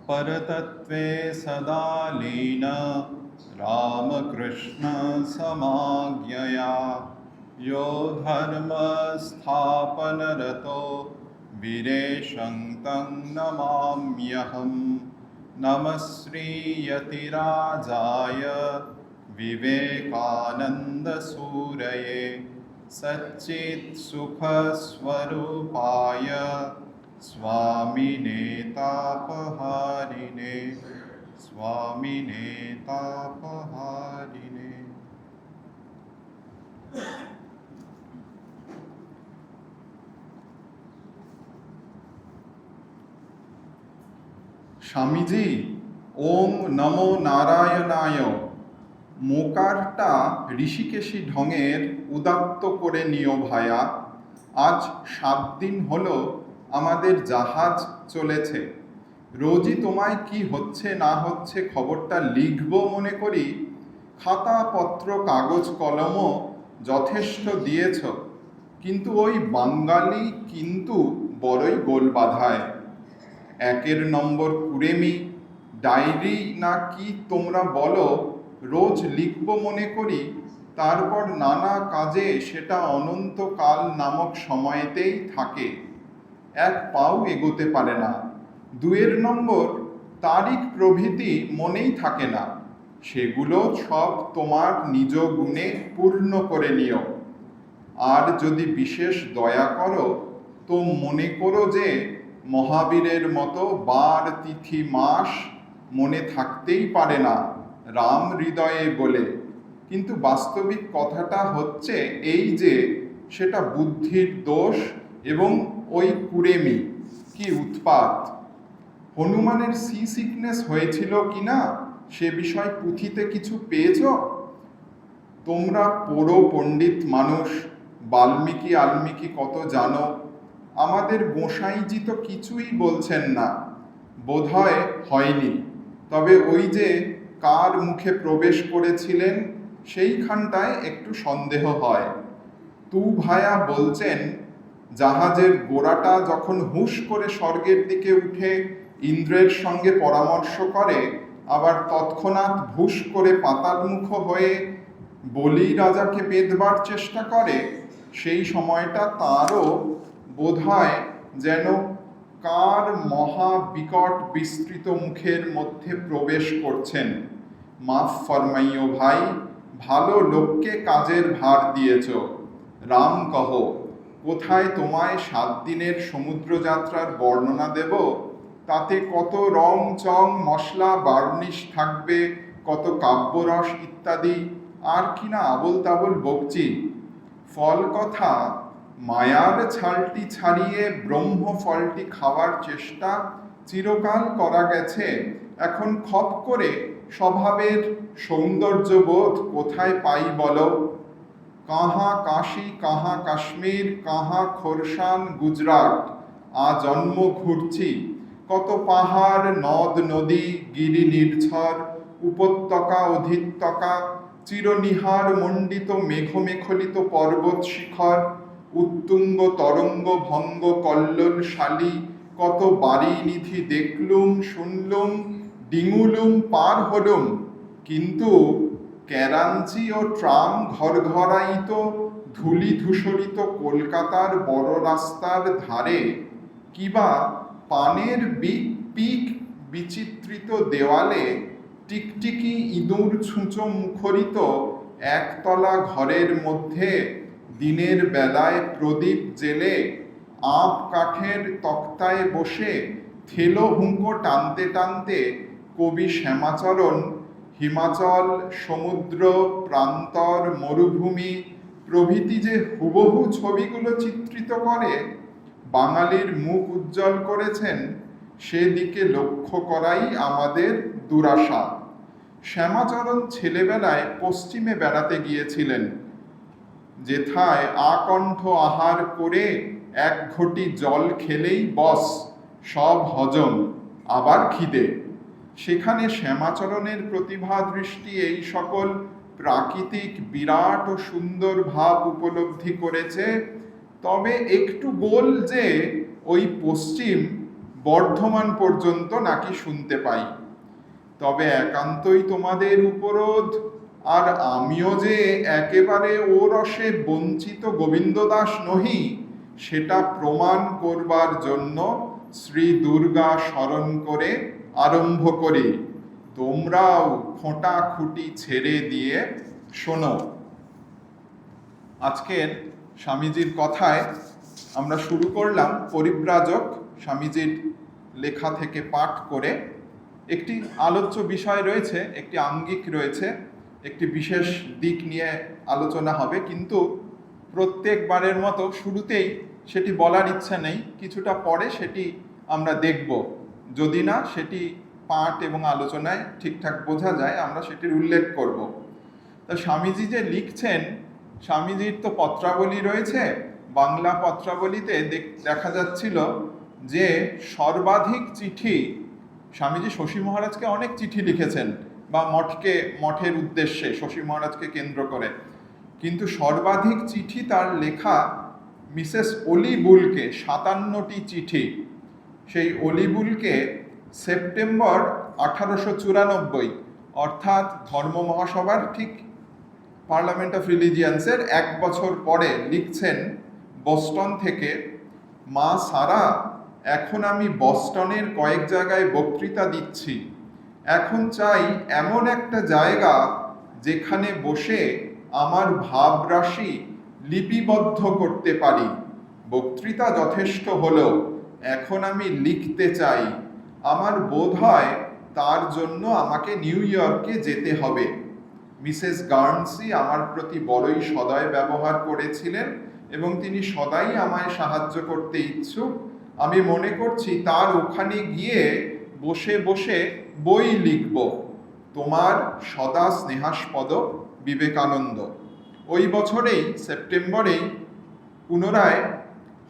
परतत्त्वे सदा लीन रामकृष्णसमाज्ञया यो धर्मस्थापनरतो वीरेशं तं नमाम्यहम्। नमः श्रीयतिराजाय विवेकानन्दसूरये सच्चित्सुखस्वरूपाय स्वामिने तापहारिणे स्वामिने तापहारिणे। স্বামীজি ওম নমো নারায়ণায় মোকারটা ঋষিকেশী ঢঙের উদাত্ত করে নিও ভায়া। আজ 7 দিন হলো আমাদের জাহাজ চলেছে। রোজই তোমায় কি হচ্ছে না হচ্ছে খবরটা লিখব মনে করি। খাতাপত্র কাগজ কলমও যথেষ্ট দিয়েছ, কিন্তু ওই বাঙালি কিন্তু বড়ই গোল বাধায়। 1 নম্বর কুড়েমি ডায়েরি না কি তোমরা বলো, রোজ লিখব মনে করি, তারপর নানা কাজে সেটা অনন্তকাল নামক সময়েতেই থাকে, 1 পাও এগোতে পারে না। 2 নম্বর তারিখ প্রভৃতি মনেই থাকে না, সেগুলো সব তোমার নিজ গুণে পূর্ণ করে নিও। আর যদি বিশেষ দয়া করো তো মনে করো যে মহাবীরের মতো বার তিথি মাস মনে থাকতেই পারে না রাম হৃদয়ে বলে। কিন্তু বাস্তবিক কথাটা হচ্ছে এই যে সেটা বুদ্ধির দোষ এবং ওই কুড়েমি কি উৎপাত। হনুমানের সি সিকনেস হয়েছিল কিনা সে বিষয় পুঁথিতে কিছু পেয়েছ? তোমরা পোড়ো পণ্ডিত মানুষ, বাল্মীকি আলমীকি কত জানো, আমাদের গোসাইজি তো কিছুই বলছেন না। বোধহয় হয়নি, তবে ওই যে কার মুখে প্রবেশ করেছিলেন সেইখানটায় একটু সন্দেহ হয়। তু ভায়া বলছেন জাহাজের গোড়াটা যখন হুঁশ করে স্বর্গের দিকে উঠে ইন্দ্রের সঙ্গে পরামর্শ করে, আবার তৎক্ষণাৎ ভুস করে পাতালমুখ হয়ে বলি রাজাকে বেঁধবার চেষ্টা করে, সেই সময়টা তারও বোধহয় যেন কার মহা বিকট বিস্তৃত মুখের মধ্যে প্রবেশ করছেন। মাফ ফরমাইও ভাই, ভালো লোককে কাজের ভার দিয়েছ। রাম কহ, কোথায় তোমায় 7 দিনের সমুদ্রযাত্রার বর্ণনা দেব? তাতে কত রং চং মশলা বার্নিশ থাকবে, কত কাব্যরস ইত্যাদি, আর কিনা আবল তাবল বকছি। ফল কথা, মায়ার ছালটি ছাড়িয়ে ব্রহ্ম ফলটি খাওয়ার চেষ্টা চিরকাল করা গেছে, এখন খপ করে স্বভাবের সৌন্দর্যবোধ কোথায় পাই বলো? কাহা কাশী, কাহা কাশ্মীর, কাহা খোরসান গুজরাট, জন্ম ঘুরছি। কত পাহাড় নদ নদী গিরি নির্ঝর, উপত্যকা অধিত্যকা, চিরনিহার মণ্ডিত মেঘমেখলিত পর্বত শিখর, উত্তুঙ্গ তরঙ্গ ভঙ্গ কল্লোল শালী, কত বাড়ি নিধি দেখলুম শুনলুম, ডিঙুলুম পার হলুম, কিন্তু কেরাঞ্চি ও ট্রাম ঘরঘরায়িত ধূলি ধূসরিত কলকাতার বড় রাস্তার ধারে, কিবা পানের পিক বিচিত্রিত দেওয়ালে টিকটিকি ইঁদুর ছুঁচো মুখরিত একতলা ঘরের মধ্যে দিনের বেলায় প্রদীপ জেলে আঁপ কাঠের তক্তায় বসে থেলো হুঁকো টানতে টানতে কবি শ্যামাচরণ হিমাচল, সমুদ্র, প্রান্তর, মরুভূমি প্রভৃতি যে হুবহু ছবিগুলো চিত্রিত করে বাঙালির মুখ উজ্জ্বল করেছেন, সেদিকে লক্ষ্য করাই আমাদের দুরাশা। শ্যামাচরণ ছেলেবেলায় পশ্চিমে বেড়াতে গিয়েছিলেন, যেথায় আকণ্ঠ আহার করে 1 ঘটি জল খেলেই বস, সব হজম, আবার খিদে। সেখানে শ্যামাচরণের প্রতিভা দৃষ্টি এই সকল প্রাকৃতিক বিরাট ও সুন্দর ভাব উপলব্ধি করেছে। তবে একটু গোল যে ওই পশ্চিম বর্ধমান পর্যন্ত নাকি শুনতে পাই। তবে একান্তই তোমাদের উপরোধ, আর আমিও যে একেবারে ও রসে বঞ্চিত গোবিন্দ দাস নহি, সেটা প্রমাণ করবার জন্য শ্রী দুর্গা স্মরণ করে আরম্ভ করি। তোমরাও খোঁটাখুটি ছেড়ে দিয়ে শোনো। আজকের স্বামীজির কথায় আমরা শুরু করলাম পরিব্রাজক স্বামীজির লেখা থেকে পাঠ করে। একটি আলোচ্য বিষয় রয়েছে, একটি আঙ্গিক রয়েছে, একটি বিশেষ দিক নিয়ে আলোচনা হবে, কিন্তু প্রত্যেকবারের মতো শুরুতেই সেটি বলার ইচ্ছা নেই। কিছুটা পরে সেটি আমরা দেখব, যদি না সেটি পাঠ এবং আলোচনায় ঠিকঠাক বোঝা যায় আমরা সেটির উল্লেখ করব। তা স্বামীজি যে লিখছেন, স্বামীজির তো পত্রাবলী রয়েছে। বাংলা পত্রাবলীতে দেখা যাচ্ছিল যে সর্বাধিক চিঠি স্বামীজি শশী মহারাজকে অনেক চিঠি লিখেছেন, বা মঠের উদ্দেশ্যে শশী মহারাজকে কেন্দ্র করে, কিন্তু সর্বাধিক চিঠি তার লেখা মিসেস অলিবুলকে, 57টি চিঠি। সেই অলিবুলকে সেপ্টেম্বর 1894, অর্থাৎ ধর্ম মহাসভার ঠিক পার্লামেন্ট অফ রিলিজিয়ান্সের 1 বছর পরে লিখছেন বস্টন থেকে, মা সারা, এখন আমি বস্টনের কয়েক জায়গায় বক্তৃতা দিচ্ছি। এখন চাই এমন একটা জায়গা যেখানে বসে আমার ভাবরাশি লিপিবদ্ধ করতে পারি। বক্তৃতা যথেষ্ট হলো, এখন আমি লিখতে চাই। আমার বোধ হয় তার জন্য আমাকে নিউ ইয়র্কে যেতে হবে। মিসেস গার্নসি আমার প্রতি বড়ই সদয় ব্যবহার করেছিলেন এবং তিনি সদাই আমায় সাহায্য করতে ইচ্ছুক। আমি মনে করছি তার ওখানে গিয়ে বসে বসে বই লিখব। তোমার সদা স্নেহাস্পদ বিবেকানন্দ। ওই বছরেই সেপ্টেম্বরেই পুনরায়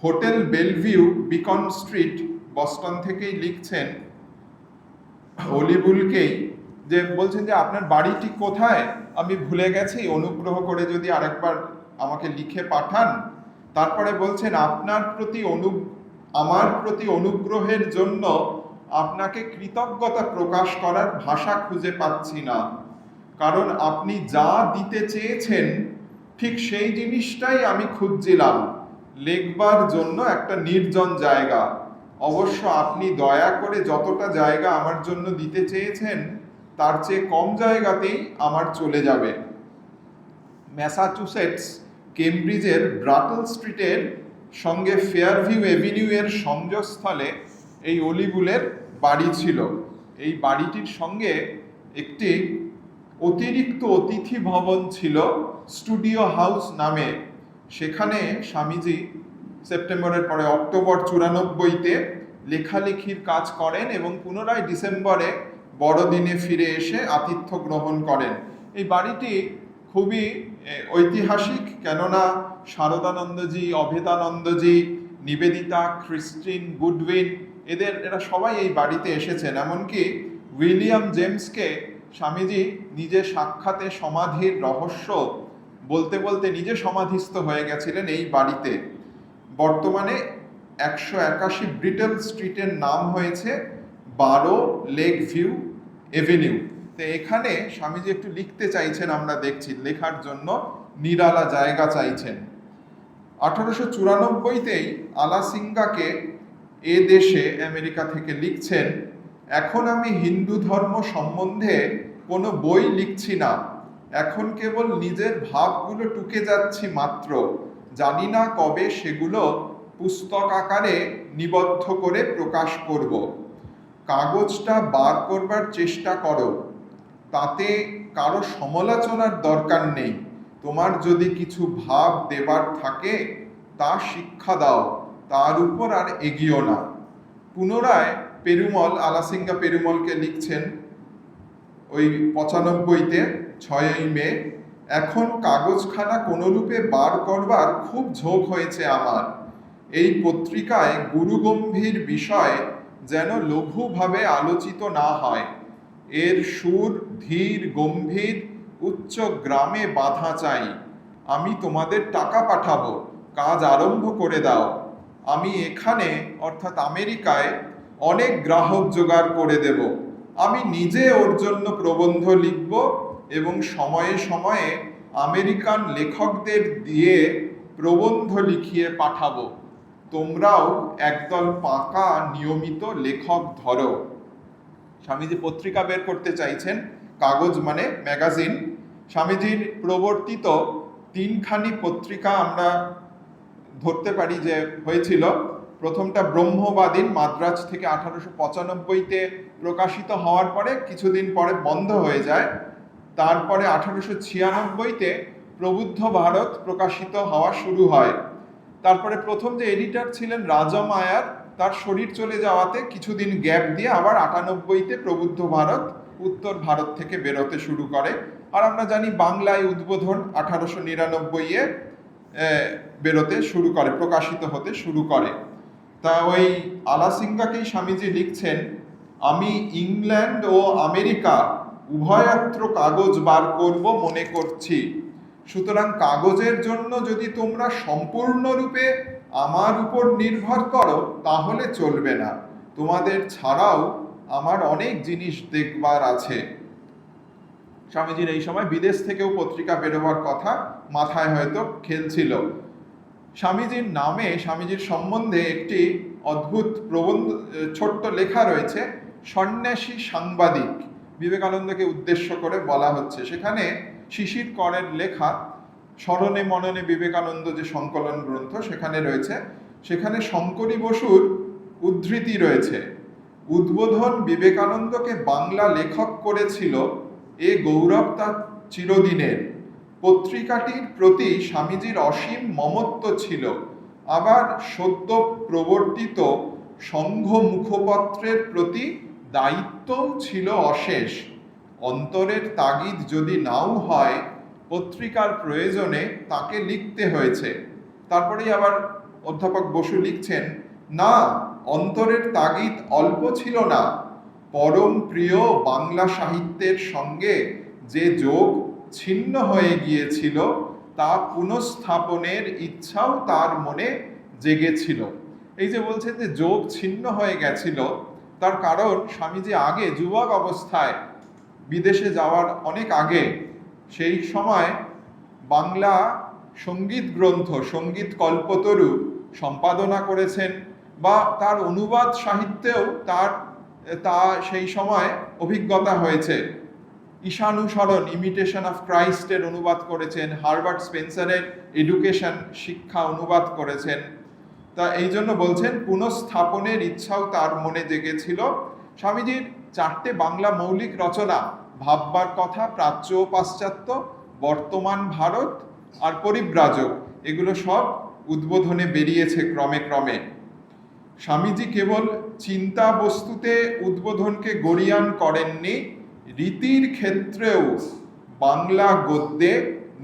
hotel Bellevue, Beacon Street, Boston থেকেই লিখছেন অলিবুলকেই, যে বলছেন যে আপনার বাড়িটি কোথায় আমি ভুলে গেছি, অনুগ্রহ করে যদি আরেকবার আমাকে লিখে পাঠান। তারপরে বলছেন আমার প্রতি অনুগ্রহের জন্য আপনাকে কৃতজ্ঞতা প্রকাশ করার ভাষা খুঁজে পাচ্ছি না, কারণ আপনি যা দিতে চেয়েছেন ঠিক সেই জিনিসটাই আমি খুঁজছিলাম, লেখবার জন্য একটা নির্জন জায়গা। অবশ্য আপনি দয়া করে যতটা জায়গা আমার জন্য দিতে চেয়েছেন তার চেয়ে কম জায়গাতেই আমার চলে যাবে। ম্যাসাচুসেটস কেমব্রিজের ব্রাটল স্ট্রিটের সঙ্গে ফেয়ারভিউ এভিনিউ এর সংযোগস্থলে এই অলিবুলের বাড়ি ছিল। এই বাড়িটির সঙ্গে একটি অতিরিক্ত অতিথি ভবন ছিল, স্টুডিও হাউস নামে। সেখানে স্বামীজি সেপ্টেম্বরের পরে অক্টোবর 94-তে লেখালেখির কাজ করেন এবং পুনরায় ডিসেম্বরে বড়দিনে ফিরে এসে আতিথ্য গ্রহণ করেন। এই বাড়িটি খুবই ঐতিহাসিক, কেননা শারদানন্দজি, অভেদানন্দজি, নিবেদিতা, ক্রিস্টিন, গুডউইন, এরা সবাই এই বাড়িতে এসেছেন। এমনকি উইলিয়াম জেমসকে স্বামীজি নিজে সাক্ষাতে সমাধির রহস্য বলতে বলতে নিজে সমাধিস্থ হয়ে গেছিলেন এই বাড়িতে। বর্তমানে 181 ব্রিটেল স্ট্রিটের নাম হয়েছে 12 লেক ভিউ এভিনিউ। তো এখানে স্বামীজি একটু লিখতে চাইছেন, আমরা দেখছি লেখার জন্য নিরালা জায়গা চাইছেন। 1894-তেই আলাসিঙ্গাকে এ দেশে আমেরিকা থেকে লিখছেন, এখন আমি হিন্দু ধর্ম সম্বন্ধে কোনো বই লিখছি না, এখন কেবল নিজের ভাবগুলো টুকে যাচ্ছি মাত্র। জানি না কবে সেগুলো পুস্তক আকারে নিবদ্ধ করে প্রকাশ করব। কাগজটা বার করবার চেষ্টা করো, তাতে কারো সমালোচনার দরকার নেই। তোমার যদি কিছু ভাব দেবার থাকে তা শিক্ষা দাও, তার উপর আর এগিও না। পুনরায় পেরুমল, আলাসিঙ্গা পেরুমলকে লিখছেন ওই 95-তে 6ই মে, এখন কাগজখানা কোনোরূপে বার করবার খুব ঝোঁক হয়েছে আমার। এই পত্রিকায় গুরুগম্ভীর বিষয় যেন লঘুভাবে আলোচিত না হয়। এর সুর ধীর, গম্ভীর, উচ্চ গ্রামে বাঁধা চাই। আমি তোমাদের টাকা পাঠাবো, কাজ আরম্ভ করে দাও। আমি এখানে অর্থাৎ আমেরিকায় অনেক গ্রাহক জোগাড় করে দেব। আমি নিজে ওর জন্য প্রবন্ধ লিখব এবং সময়ে সময়ে আমেরিকান লেখকদের দিয়ে প্রবন্ধ লিখিয়ে পাঠাবো। তোমরাও একদল পাকা নিয়মিত লেখক ধরো। স্বামীজি পত্রিকা বের করতে চাইছেন, কাগজ মানে ম্যাগাজিন। স্বামীজির প্রবর্তিত তিনখানি পত্রিকা আমরা ধরতে পারি যে হয়েছিল। প্রথমটা ব্রহ্মবাদীন, মাদ্রাজ থেকে 1895-তে প্রকাশিত হওয়ার পরে কিছুদিন পরে বন্ধ হয়ে যায়। তারপরে 1896-তে প্রবুদ্ধ ভারত প্রকাশিত হওয়া শুরু হয়। তারপরে প্রথম যে এডিটর ছিলেন রাজা মায়ার, তার শরীর চলে যাওয়াতে কিছুদিন গ্যাপ দিয়ে আবার 98-তে প্রবুদ্ধ ভারত উত্তর ভারত থেকে বেরোতে শুরু করে। আর আমরা জানি বাংলায় উদ্বোধন 1899-এ বেরোতে শুরু করে, প্রকাশিত হতে শুরু করে। তা ওই আলাসিঙ্গাকেই স্বামীজি লিখছেন, আমি ইংল্যান্ড ও আমেরিকা উভয়ত্র কাগজ বার করব মনে করছি। সুতরাং কাগজের জন্য যদি তোমরা সম্পূর্ণরূপে আমার উপর নির্ভর করো তাহলে চলবে না। তোমাদের ছাড়াও আমার অনেক জিনিস দেখবার আছে। স্বামীজির এই সময় বিদেশ থেকেও পত্রিকা বেরোবার কথা মাথায় হয়তো খেলছিল। স্বামীজির নামে, স্বামীজির সম্বন্ধে একটি অদ্ভুত প্রবন্ধ, ছোট্ট লেখা রয়েছে, সন্ন্যাসী সাংবাদিক, বিবেকানন্দকে উদ্দেশ্য করে বলা হচ্ছে। সেখানে শিশির করের লেখা স্মরণে মননে বিবেকানন্দ যে সংকলন গ্রন্থ সেখানে রয়েছে। সেখানে শঙ্করী বসুর উদ্ধৃতি রয়েছে, উদ্বোধন বিবেকানন্দকে বাংলা লেখক করেছিল, এ গৌরব তার চিরদিনের। পত্রিকাটির প্রতি স্বামীজির অসীম মমত্ব ছিল। আবার সদ্য প্রবর্তিত সংঘ মুখপত্রের প্রতি দায়িত্বও ছিল অশেষ। অন্তরের তাগিদ যদি নাও হয়, পত্রিকার প্রয়োজনে তাকে লিখতে হয়েছে। তারপরেই আবার অধ্যাপক বসু লিখছেন, না, অন্তরের তাগিদ অল্প ছিল না। পরম প্রিয় বাংলা সাহিত্যের সঙ্গে যে যোগ ছিন্ন হয়ে গিয়েছিল তা পুনঃস্থাপনের ইচ্ছাও তার মনে জেগেছিল। এই যে বলছেন যে যোগ ছিন্ন হয়ে গেছিল, তার কারণ স্বামীজি আগে যুবক অবস্থায় বিদেশে যাওয়ার অনেক আগে, সেই সময় বাংলা সঙ্গীত গ্রন্থ সঙ্গীত কল্পতরু সম্পাদনা করেছেন, বা তার অনুবাদ সাহিত্যেও তা সেই সময় অভিজ্ঞতা হয়েছে। ঈশানুসরণ, ইমিটেশন অফ ক্রাইস্টের অনুবাদ করেছেন, হারবার্ট স্পেন্সারের এডুকেশন, শিক্ষা অনুবাদ করেছেন। তা এই জন্য বলছেন পুনঃস্থাপনের ইচ্ছাও তার মনে জেগেছিল। স্বামীজির 4টে বাংলা মৌলিক রচনা, ভাববার কথা, প্রাচ্য ও পাশ্চাত্য, বর্তমান ভারত আর পরিব্রাজক, এগুলো সব উদ্বোধনে বেরিয়েছে ক্রমে ক্রমে। স্বামীজি কেবল চিন্তা বস্তুতে উদ্বোধনকে গড়িয়ান করেননি, রীতির ক্ষেত্রেও বাংলা গদ্যে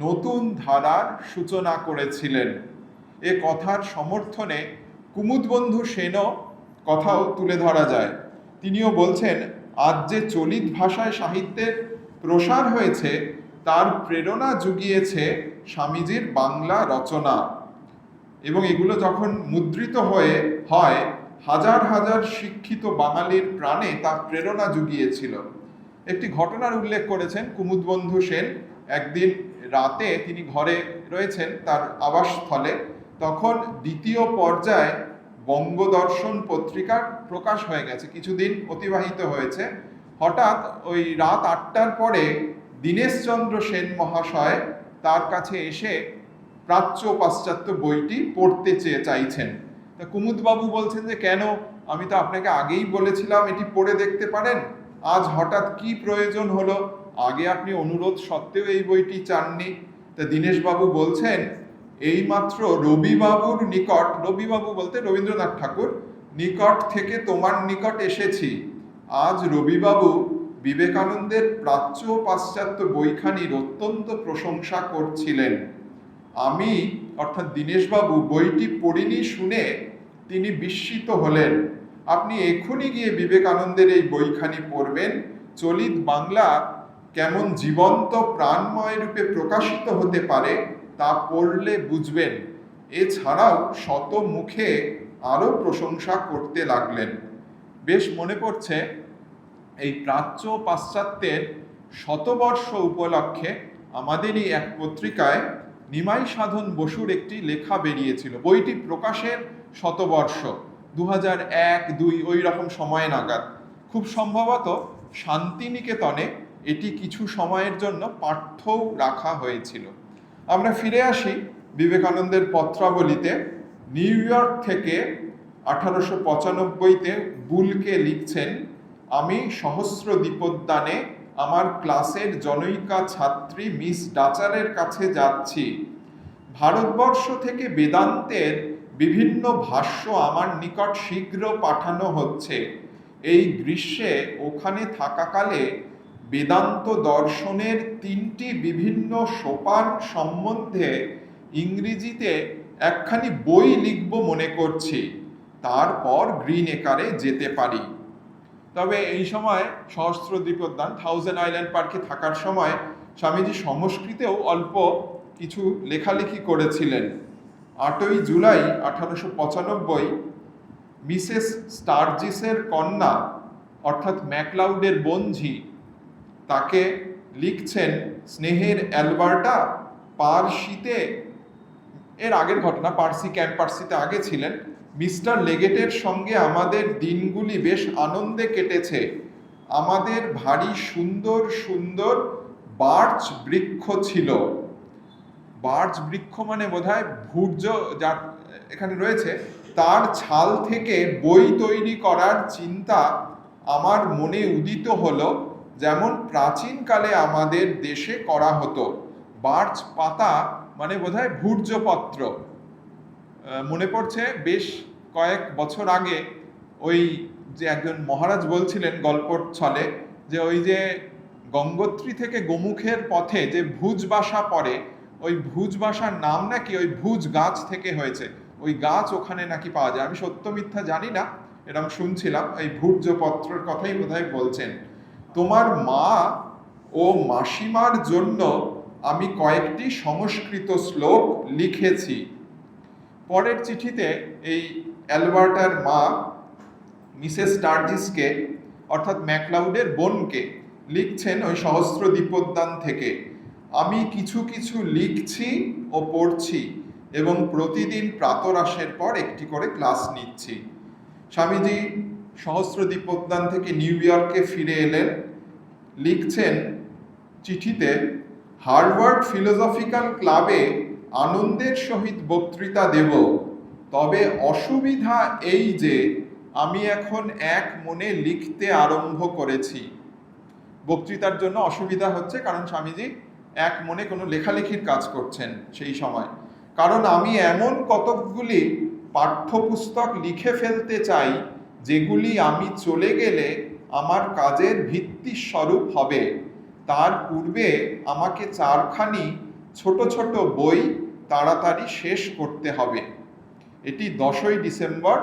নতুন ধারার সূচনা করেছিলেন। এ কথার সমর্থনে কুমুদবন্ধু সেনও কথাও তুলে ধরা যায়। তিনিও বলছেন, আজ যে চলিত ভাষায় সাহিত্যের প্রসার হয়েছে তার প্রেরণা জুগিয়েছে স্বামীজির বাংলা রচনা, এবং এগুলো যখন মুদ্রিত হয় হাজার হাজার শিক্ষিত বাঙালির প্রাণে তার প্রেরণা জুগিয়েছিল। একটি ঘটনার উল্লেখ করেছেন কুমুদবন্ধু সেন। একদিন রাতে তিনি ঘরে রয়েছেন তার আবাসস্থলে, তখন দ্বিতীয় পর্যায়ে বঙ্গদর্শন পত্রিকার প্রকাশ হয়ে গেছে, কিছুদিন অতিবাহিত হয়েছে। হঠাৎ ওই রাত 8টার পরে দীনেশচন্দ্র সেন মহাশয় তার কাছে এসে প্রাচ্য পাশ্চাত্য বইটি পড়তে চাইছেন। তা কুমুদবাবু বলছেন যে, কেন, আমি তো আপনাকে আগেই বলেছিলাম এটি পড়ে দেখতে পারেন, আজ হঠাৎ কি প্রয়োজন হলো? আগে আপনি অনুরোধ সত্ত্বেও এই বইটি চাননি। তা দীনেশবাবু বলছেন, এইমাত্র রবিবাবুর নিকট, রবিবাবু বলতে রবীন্দ্রনাথ ঠাকুর, নিকট থেকে তোমার নিকট এসেছি। আজ রবিবাবু বিবেকানন্দের প্রাচ্য পাশ্চাত্য বইখানির অত্যন্ত প্রশংসা করছিলেন। আমি, অর্থাৎ দীনেশবাবু, বইটি পড়িনি শুনে তিনি বিস্মিত হলেন। আপনি এক্ষুনি গিয়ে বিবেকানন্দের এই বইখানি পড়বেন, চলিত বাংলা কেমন জীবন্ত প্রাণময় রূপে প্রকাশিত হতে পারে তা পড়লে বুঝবেন। এছাড়াও শত মুখে আরও প্রশংসা করতে লাগলেন। বেশ মনে পড়ছে এই প্রাচ্য পাশ্চাত্যের শতবর্ষ উপলক্ষে আমাদেরই এক পত্রিকায় নিমাই সাধন বসুর একটি লেখা বেরিয়েছিল। বইটি প্রকাশের শতবর্ষ 2001-2 ওই রকম সময় নাগাদ। খুব সম্ভবত শান্তিনিকেতনে এটি কিছু সময়ের জন্য পাঠ্যও রাখা হয়েছিল। আমরা ফিরে আসি বিবেকানন্দের পত্রাবলীতে। নিউ ইয়র্ক থেকে 1895-তে বুলকে লিখছেন, আমি সহস্র দ্বীপোদ্যানে আমার ক্লাসের জনৈকা ছাত্রী মিস ডাচারের কাছে যাচ্ছি। ভারতবর্ষ থেকে বেদান্তের বিভিন্ন ভাষ্য আমার নিকট শীঘ্র পাঠানো হচ্ছে। এই গ্রীষ্মে ওখানে থাকাকালে বেদান্ত দর্শনের 3টি বিভিন্ন সোপান সম্বন্ধে ইংরেজিতে একখানি বই লিখব মনে করছি, তারপর গ্রিন একারে যেতে পারি। তবে এই সময় সহস্র দ্বীপোদ্যান, 1000 আইল্যান্ড পার্কে থাকার সময় স্বামীজি সংস্কৃতেও অল্প কিছু লেখালেখি করেছিলেন। 8ই জুলাই 1895 মিসেস স্টার্জিসের কন্যা অর্থাৎ ম্যাকলাউডের বোনঝি তাকে লিখছেন, স্নেহের অ্যালবার্টা, পার্সিতে, এর আগের ঘটনা, পার্সি ক্যাম্প পার্সিতে আগে ছিলেন, মিস্টার লেগেটের সঙ্গে আমাদের দিনগুলি বেশ আনন্দে কেটেছে। আমাদের ভারী সুন্দর সুন্দর বার্চ বৃক্ষ ছিল। বার্চ বৃক্ষ মানে বোধহয় ভূর্জ, যা এখানে রয়েছে, তার ছাল থেকে বই তৈরি করার চিন্তা আমার মনে উদিত হলো, যেমন প্রাচীনকালে আমাদের দেশে করা হতো। বার্চ পাতা মানে বোধহয় ভূর্জপত্র। মনে পড়ছে বেশ কয়েক বছর আগে ওই যে একজন মহারাজ বলছিলেন গল্পর ছলে, যে ওই যে গঙ্গোত্রী থেকে গোমুখের পথে যে ভুজ বাসা পড়ে, ওই ভুজ বাসার নাম নাকি ওই ভুজ গাছ থেকে হয়েছে। ওই গাছ ওখানে নাকি পাওয়া যায়। আমি সত্য মিথ্যা জানি না, এরকম শুনছিলাম। এই ভূর্জপত্রের কথাই বোধহয় বলছেন। তোমার মা ও মাসিমার জন্য আমি কয়েকটি সংস্কৃত শ্লোক লিখেছি। পরের চিঠিতে এই অ্যালবার্টার মা মিসেস স্টার্জিসকে অর্থাৎ ম্যাকলাউডের বোনকে লিখছেন ওই সহস্র দ্বীপোদ্যান থেকে, আমি কিছু কিছু লিখছি ও পড়ছি এবং প্রতিদিন প্রাতরাশের পর একটি করে ক্লাস নিচ্ছি। স্বামীজি সহস্র দ্বীপোদ্যান থেকে নিউ ইয়র্কে ফিরে এলেন। লিখছেন চিঠিতে, হার্ভার্ড ফিলোসফিক্যাল ক্লাবে আনন্দের সহিত বক্তৃতা দেব, তবে অসুবিধা এই যে আমি এখন এক মনে লিখতে আরম্ভ করেছি। বক্তৃতার জন্য অসুবিধা হচ্ছে কারণ স্বামীজি এক মনে কোনো লেখালেখির কাজ করছেন সেই সময়। কারণ আমি এমন কতকগুলি পাঠ্যপুস্তক লিখে ফেলতে চাই যেগুলি আমি চলে গেলে আমার কাজের ভিত্তি স্বরূপ হবে। তার পূর্বে আমাকে 4খানি ছোট ছোট বই তাড়াতাড়ি শেষ করতে হবে। এটি 10ই ডিসেম্বর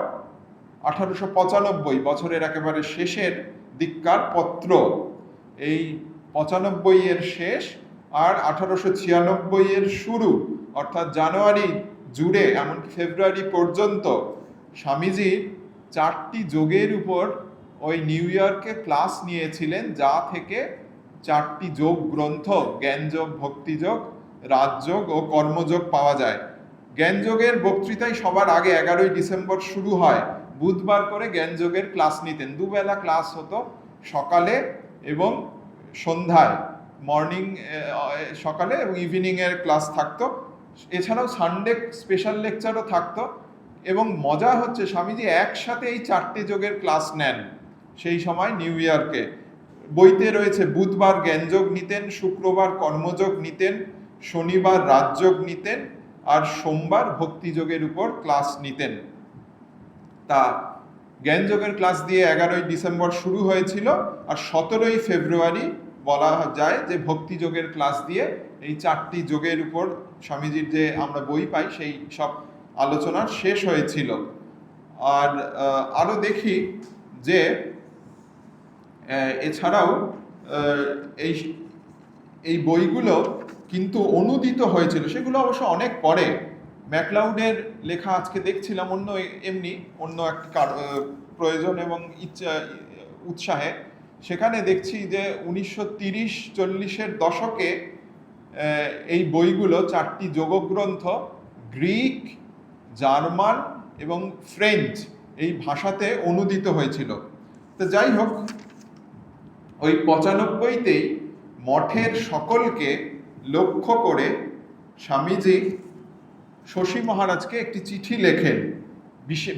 1895, বছরের একেবারে শেষের দিককার পত্র। এই 95 শেষ আর 1896 শুরু, অর্থাৎ জানুয়ারি জুড়ে এমনকি ফেব্রুয়ারি পর্যন্ত স্বামীজি 4টি যোগের উপর ওই নিউ ইয়র্কে ক্লাস নিয়েছিলেন, যা থেকে 4টি যোগ গ্রন্থ, জ্ঞানযোগ, ভক্তিযোগ, রাজযোগ ও কর্মযোগ পাওয়া যায়। জ্ঞানযোগের বক্তৃতাই সবার আগে 11ই ডিসেম্বর শুরু হয়। বুধবার করে জ্ঞানযোগের ক্লাস নিতেন। দুবেলা ক্লাস হতো, সকালে এবং সন্ধ্যায়, মর্নিং সকালে এবং ইভিনিংয়ের ক্লাস থাকতো। এছাড়াও সানডে স্পেশাল লেকচারও থাকতো। এবং মজা হচ্ছে স্বামীজি একসাথে এই 4টে যোগের ক্লাস নেন সেই সময় নিউ ইয়র্কে। বইতে রয়েছে বুধবার জ্ঞানযোগ নিতেন, শুক্রবার কর্মযোগ নিতেন, শনিবার রাজযোগ নিতেন আর সোমবার ভক্তিযোগের উপর ক্লাস নিতেন। তা জ্ঞানযোগের ক্লাস দিয়ে 11ই ডিসেম্বর শুরু হয়েছিল, আর 17ই ফেব্রুয়ারি বলা যায় যে ভক্তিযোগের ক্লাস দিয়ে এই 4টি যোগের উপর স্বামীজির যে আমরা বই পাই সেই সব আলোচনা শেষ হয়েছিল। আর আরও দেখি যে এছাড়াও এই বইগুলো কিন্তু অনুদিত হয়েছিল, সেগুলো অবশ্য অনেক পরে। ম্যাকলাউডের লেখা আজকে দেখছিলাম অন্য একটি প্রয়োজন এবং ইচ্ছা উৎসাহে, সেখানে দেখছি যে 1930-40-এর দশকে এই বইগুলো, 4টি যোগগ্রন্থ, গ্রিক, জার্মান এবং ফ্রেঞ্চ এই ভাষাতে অনুদিত হয়েছিল। তো যাই হোক, ওই 95তেই মঠের সকলকে লক্ষ্য করে স্বামীজি শশী মহারাজকে একটি চিঠি লেখেন,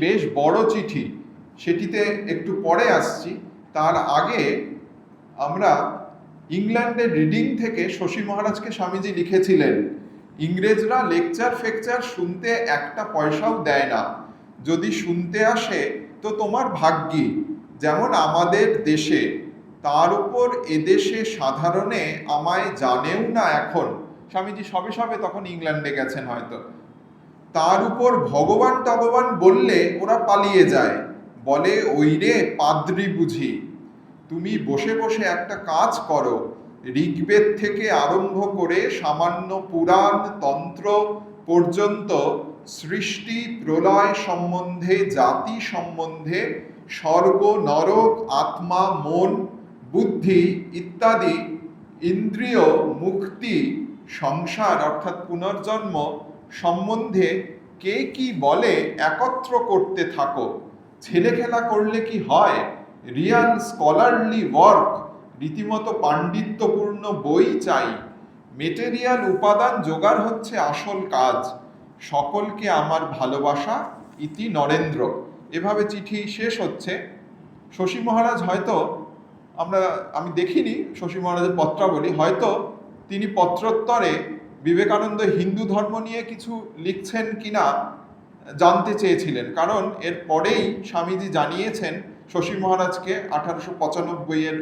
বেশ বড় চিঠি। সেটিতে একটু পরে আসছি। তার আগে আমরা ইংল্যান্ডের রিডিং থেকে শশী মহারাজকে স্বামীজি লিখেছিলেন, ইংরেজরা লেকচার ফেকচার শুনতে একটা পয়সাও দেয় না, যদি শুনতে আসে তো তোমার ভাগ্যি, যেমন আমাদের দেশে, তার উপর এদেশে সাধারণে আমায় জানেও না এখন। স্বামীজি সবে সবে তখন ইংল্যান্ডে গেছেন হয়তো। তার উপর ভগবান টগবান বললে ওরা পালিয়ে যায়, বলে ওই রে পাদ্রী বুঝি। তুমি বসে বসে একটা কাজ করো, ঋগ্বেদ থেকে আরম্ভ করে সামান্য পুরাণ তন্ত্র পর্যন্ত সৃষ্টি প্রলয় সম্বন্ধে, জাতি সম্বন্ধে, স্বর্গ নরক, আত্মা, মন, বুদ্ধি ইত্যাদি ইন্দ্রিয়, মুক্তি, সংসার অর্থাৎ পুনর্জন্ম সম্বন্ধে কে কি বলে একত্র করতে থাকো। ছেলেখেলা করলে কি হয়? রিয়াল স্কলারলি ওয়ার্ক, রীতিমতো পাণ্ডিত্যপূর্ণ বই চাই। মেটেরিয়াল উপাদান জোগাড় হচ্ছে আসল কাজ। সকলকে আমার ভালোবাসা, ইতি নরেন্দ্র। এভাবে চিঠি শেষ হচ্ছে। শশী মহারাজ হয়তো, আমি দেখিনি শশী মহারাজের পত্রাবলী, হয়তো তিনি পত্রোত্তরে বিবেকানন্দ হিন্দু ধর্ম নিয়ে কিছু লিখছেন কিনা জানতে চেয়েছিলেন, কারণ এর পরেই স্বামীজি জানিয়েছেন শশী মহারাজকে 1895-এর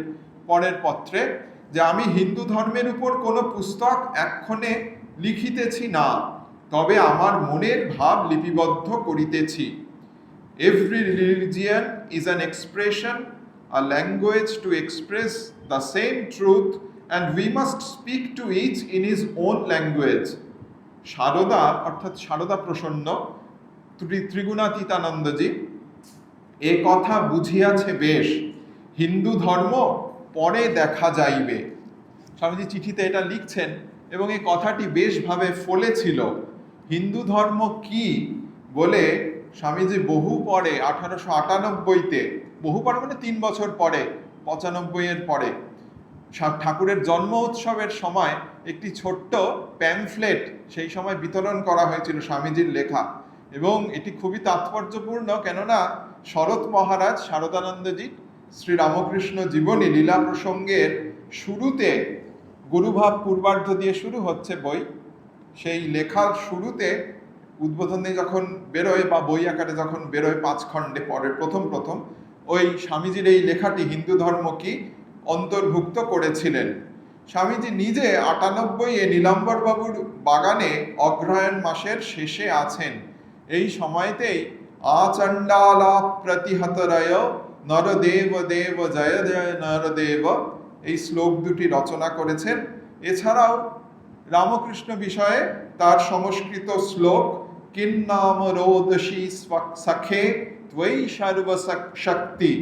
পরের পত্রে যে আমি হিন্দু ধর্মের উপর কোনো পুস্তক এক্ষণে লিখিতেছি না, তবে আমার মনের ভাব লিপিবদ্ধ করিতেছি। Every religion is an expression, a language to express the same truth, and we must speak to each in his own language. Sarada অর্থাৎ সারদা প্রসন্ন ত্রিগুণাতীতানন্দজি এ কথা বুঝিয়াছে বেশ, হিন্দু ধর্ম পরে দেখা যাইবে। স্বামীজি চিঠিতে এটা লিখছেন এবং এই কথাটি বেশভাবে ফলেছিল। হিন্দু ধর্ম কি বলে স্বামীজি বহু পরে 1898-তে, বহু পরে মানে 3 বছর পরে, 95-এর পরে ঠাকুরের জন্ম উৎসবের সময় একটি ছোট্ট প্যামফ্লেট সেই সময় বিতরণ করা হয়েছিল স্বামীজির লেখা, এবং এটি খুবই তাৎপর্যপূর্ণ, কেননা শরৎ মহারাজ শারদানন্দজি শ্রী রামকৃষ্ণ জীবনী লীলা প্রসঙ্গের শুরুতে, গুরুভাব পূর্বার্ধ দিয়ে শুরু হচ্ছে বই, সেই লেখার শুরুতে উদ্বোধনে যখন বেরোয় বা বই আকারে যখন বেরোয় 5 খণ্ডে পরে প্রথম ওই স্বামীজির এই লেখাটি হিন্দু ধর্ম কি অন্তর্ভুক্ত করেছিলেন। স্বামীজি নিজে 98-এ নীলাম্বর বাবুর বাগানে অগ্রহায়ণ মাসের শেষে আছেন। এই সময়তেই আচণ্ডালা প্রতিহতরয় নরদেব দেব জয় জয় নরদেব এই শ্লোক দুটি রচনা করেছেন। এছাড়াও রামকৃষ্ণ বিষয়ে তার সংস্কৃত শ্লোক কিন্নাম রোদসী সখে ত্বয়ি সর্বশক্তি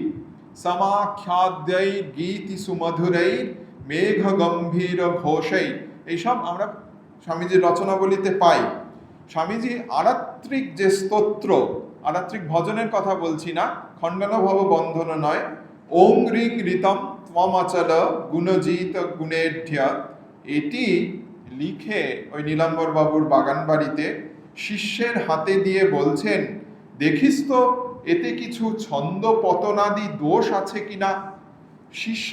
সমাখ্যাদ্যৈ গীতি সুমধুরৈ মেঘ গম্ভীর ঘোষৈ, এইসব আমরা স্বামীজির রচনাবলিতে পাই। স্বামীজি আরাত্রিক যে স্তোত্র, আরাত্রিক ভজনের কথা বলছি না, খণ্ডন ভব বন্ধন নয়, ওং রিং ঋতম ত্বমচল গুণজিত গুণেঢ্য, এটি লিখে ওই নীলাম্বর বাবুর বাগান বাড়িতে শিষ্যের হাতে দিয়ে বলছেন, দেখিস তো এতে কিছু ছন্দ পতনাদি দোষ আছে কিনা। শিষ্য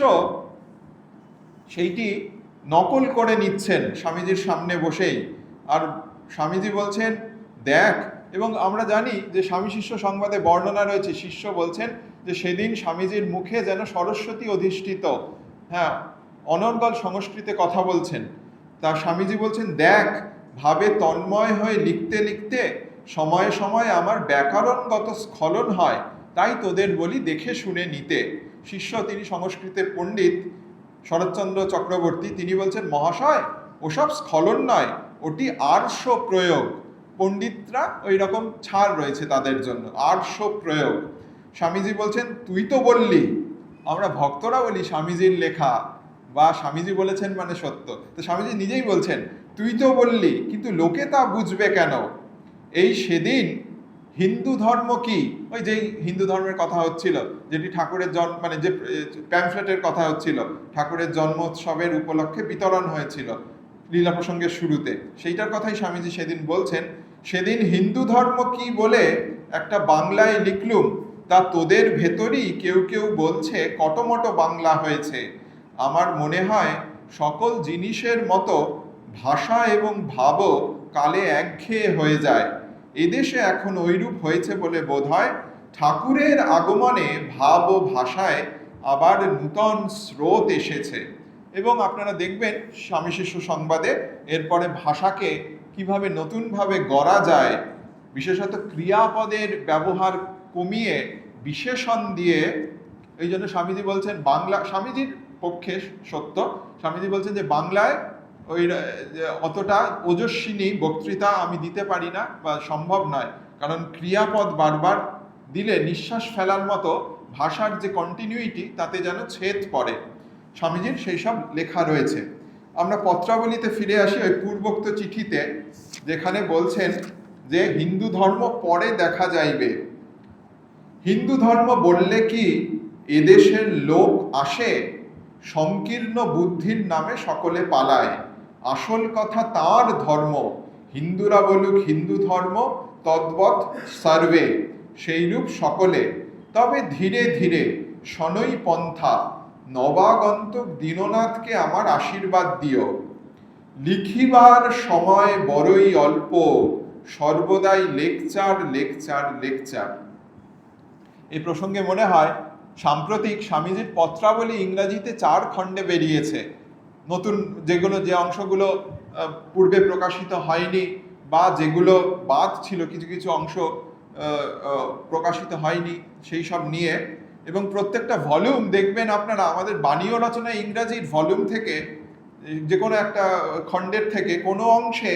সেইটি নকল করে নিচ্ছেন স্বামীজির সামনে বসেই, আর স্বামীজি বলছেন দেখ। এবং আমরা জানি যে স্বামী শিষ্য সংবাদে বর্ণনা রয়েছে, শিষ্য বলছেন যে সেদিন স্বামীজির মুখে যেন সরস্বতী অধিষ্ঠিত, অনর্গল সংস্কৃতে কথা বলছেন। তা স্বামীজি বলছেন দেখ, ভাবে তন্ময় হয়ে লিখতে লিখতে সময়ে সময়ে আমার ব্যাকরণগত স্খলন হয়, তাই তোদের বলি দেখে শুনে নিতে। শিষ্য, তিনি সংস্কৃতের পণ্ডিত শরৎচন্দ্র চক্রবর্তী, তিনি বলছেন মহাশয় ওসব স্খলন নয়, ওটি আর্ষ প্রয়োগ। পণ্ডিতরা ওই রকম ছাড় রয়েছে তাদের জন্য, আর্ষ প্রয়োগ। স্বামীজি বলছেন তুই তো বললি, আমরা ভক্তরা বলি স্বামীজির লেখা বা স্বামীজি বলেছেন মানে সত্য, তো স্বামীজি নিজেই বলছেন তুই তো বললি, কিন্তু লোকে তা বুঝবে কেন? এই সেদিন হিন্দু ধর্ম কি, ওই যেই হিন্দু ধর্মের কথা হচ্ছিল, যেটি ঠাকুরের জন্ম মানে যে প্যামফ্লেটের কথা হচ্ছিল, ঠাকুরের জন্মোৎসবের উপলক্ষে বিতরণ হয়েছিল লীলা প্রসঙ্গের শুরুতে, সেইটার কথাই স্বামীজি সেদিন বলছেন। সেদিন হিন্দু ধর্ম কি বলে একটা বাংলায় লিখলুম, তা তোদের ভেতরই কেউ কেউ বলছে কটমটো বাংলা হয়েছে। আমার মনে হয় সকল জিনিসের মতো ভাষা এবং ভাবও কালে একঘেয়ে হয়ে যায়। এদেশে এখন ঐরূপ হয়েছে বলে বোধ হয়। ঠাকুরের আগমনে ভাব ও ভাষায় আবার নূতন স্রোত এসেছে। এবং আপনারা দেখবেন স্বামী শিষ্য সংবাদে এরপরে ভাষাকে কিভাবে নতুনভাবে গড়া যায়, বিশেষত ক্রিয়াপদের ব্যবহার কমিয়ে বিশেষণ দিয়ে। এই জন্য স্বামীজি বলছেন বাংলা, স্বামীজির পক্ষে সত্য, স্বামীজি বলছেন যে বাংলায় ওই অতটা ওজস্বিনী বক্তৃতা আমি দিতে পারি না বা সম্ভব নয়, কারণ ক্রিয়াপদ বারবার দিলে নিঃশ্বাস ফেলার মতো ভাষার যে কন্টিনিউইটি তাতে যেন ছেদ পড়ে। স্বামীজির সেই সব লেখা রয়েছে। আমরা পত্রাবলীতে ফিরে আসি, ওই পূর্বোক্ত চিঠিতে, যেখানে বলছেন যে হিন্দু ধর্ম পরে দেখা যাইবে। হিন্দু ধর্ম বললে কি এদেশের লোক আসে? সংকীর্ণ বুদ্ধির নামে সকলে পালায়। আসল কথা তার ধর্ম, হিন্দুরা বলুক হিন্দু ধর্ম, তদ্বৎ সার্বে, সেইরূপ সকলে। তবে ধীরে ধীরে শনৈ পন্থা, নবাগন্তক দীননাথকে আমার আশীর্বাদ দিও। লিখিবার সময় বড়ই অল্প, সর্বদাই লেকচার লেকচার লেকচার। এই প্রসঙ্গে মনে হয় সাম্প্রতিক স্বামীজির পত্রাবলী ইংরাজিতে 4 খণ্ডে বেরিয়েছে। নতুন যেগুলো, যে অংশগুলো পূর্বে প্রকাশিত হয়নি বা যেগুলো বাদ ছিল, কিছু কিছু অংশ প্রকাশিত হয়নি সেই সব নিয়ে। এবং প্রত্যেকটা ভলিউম দেখবেন আপনারা, আমাদের বাণী ও রচনা ইংরাজির ভলিউম থেকে, যে কোনো একটা খণ্ডের থেকে কোনো অংশে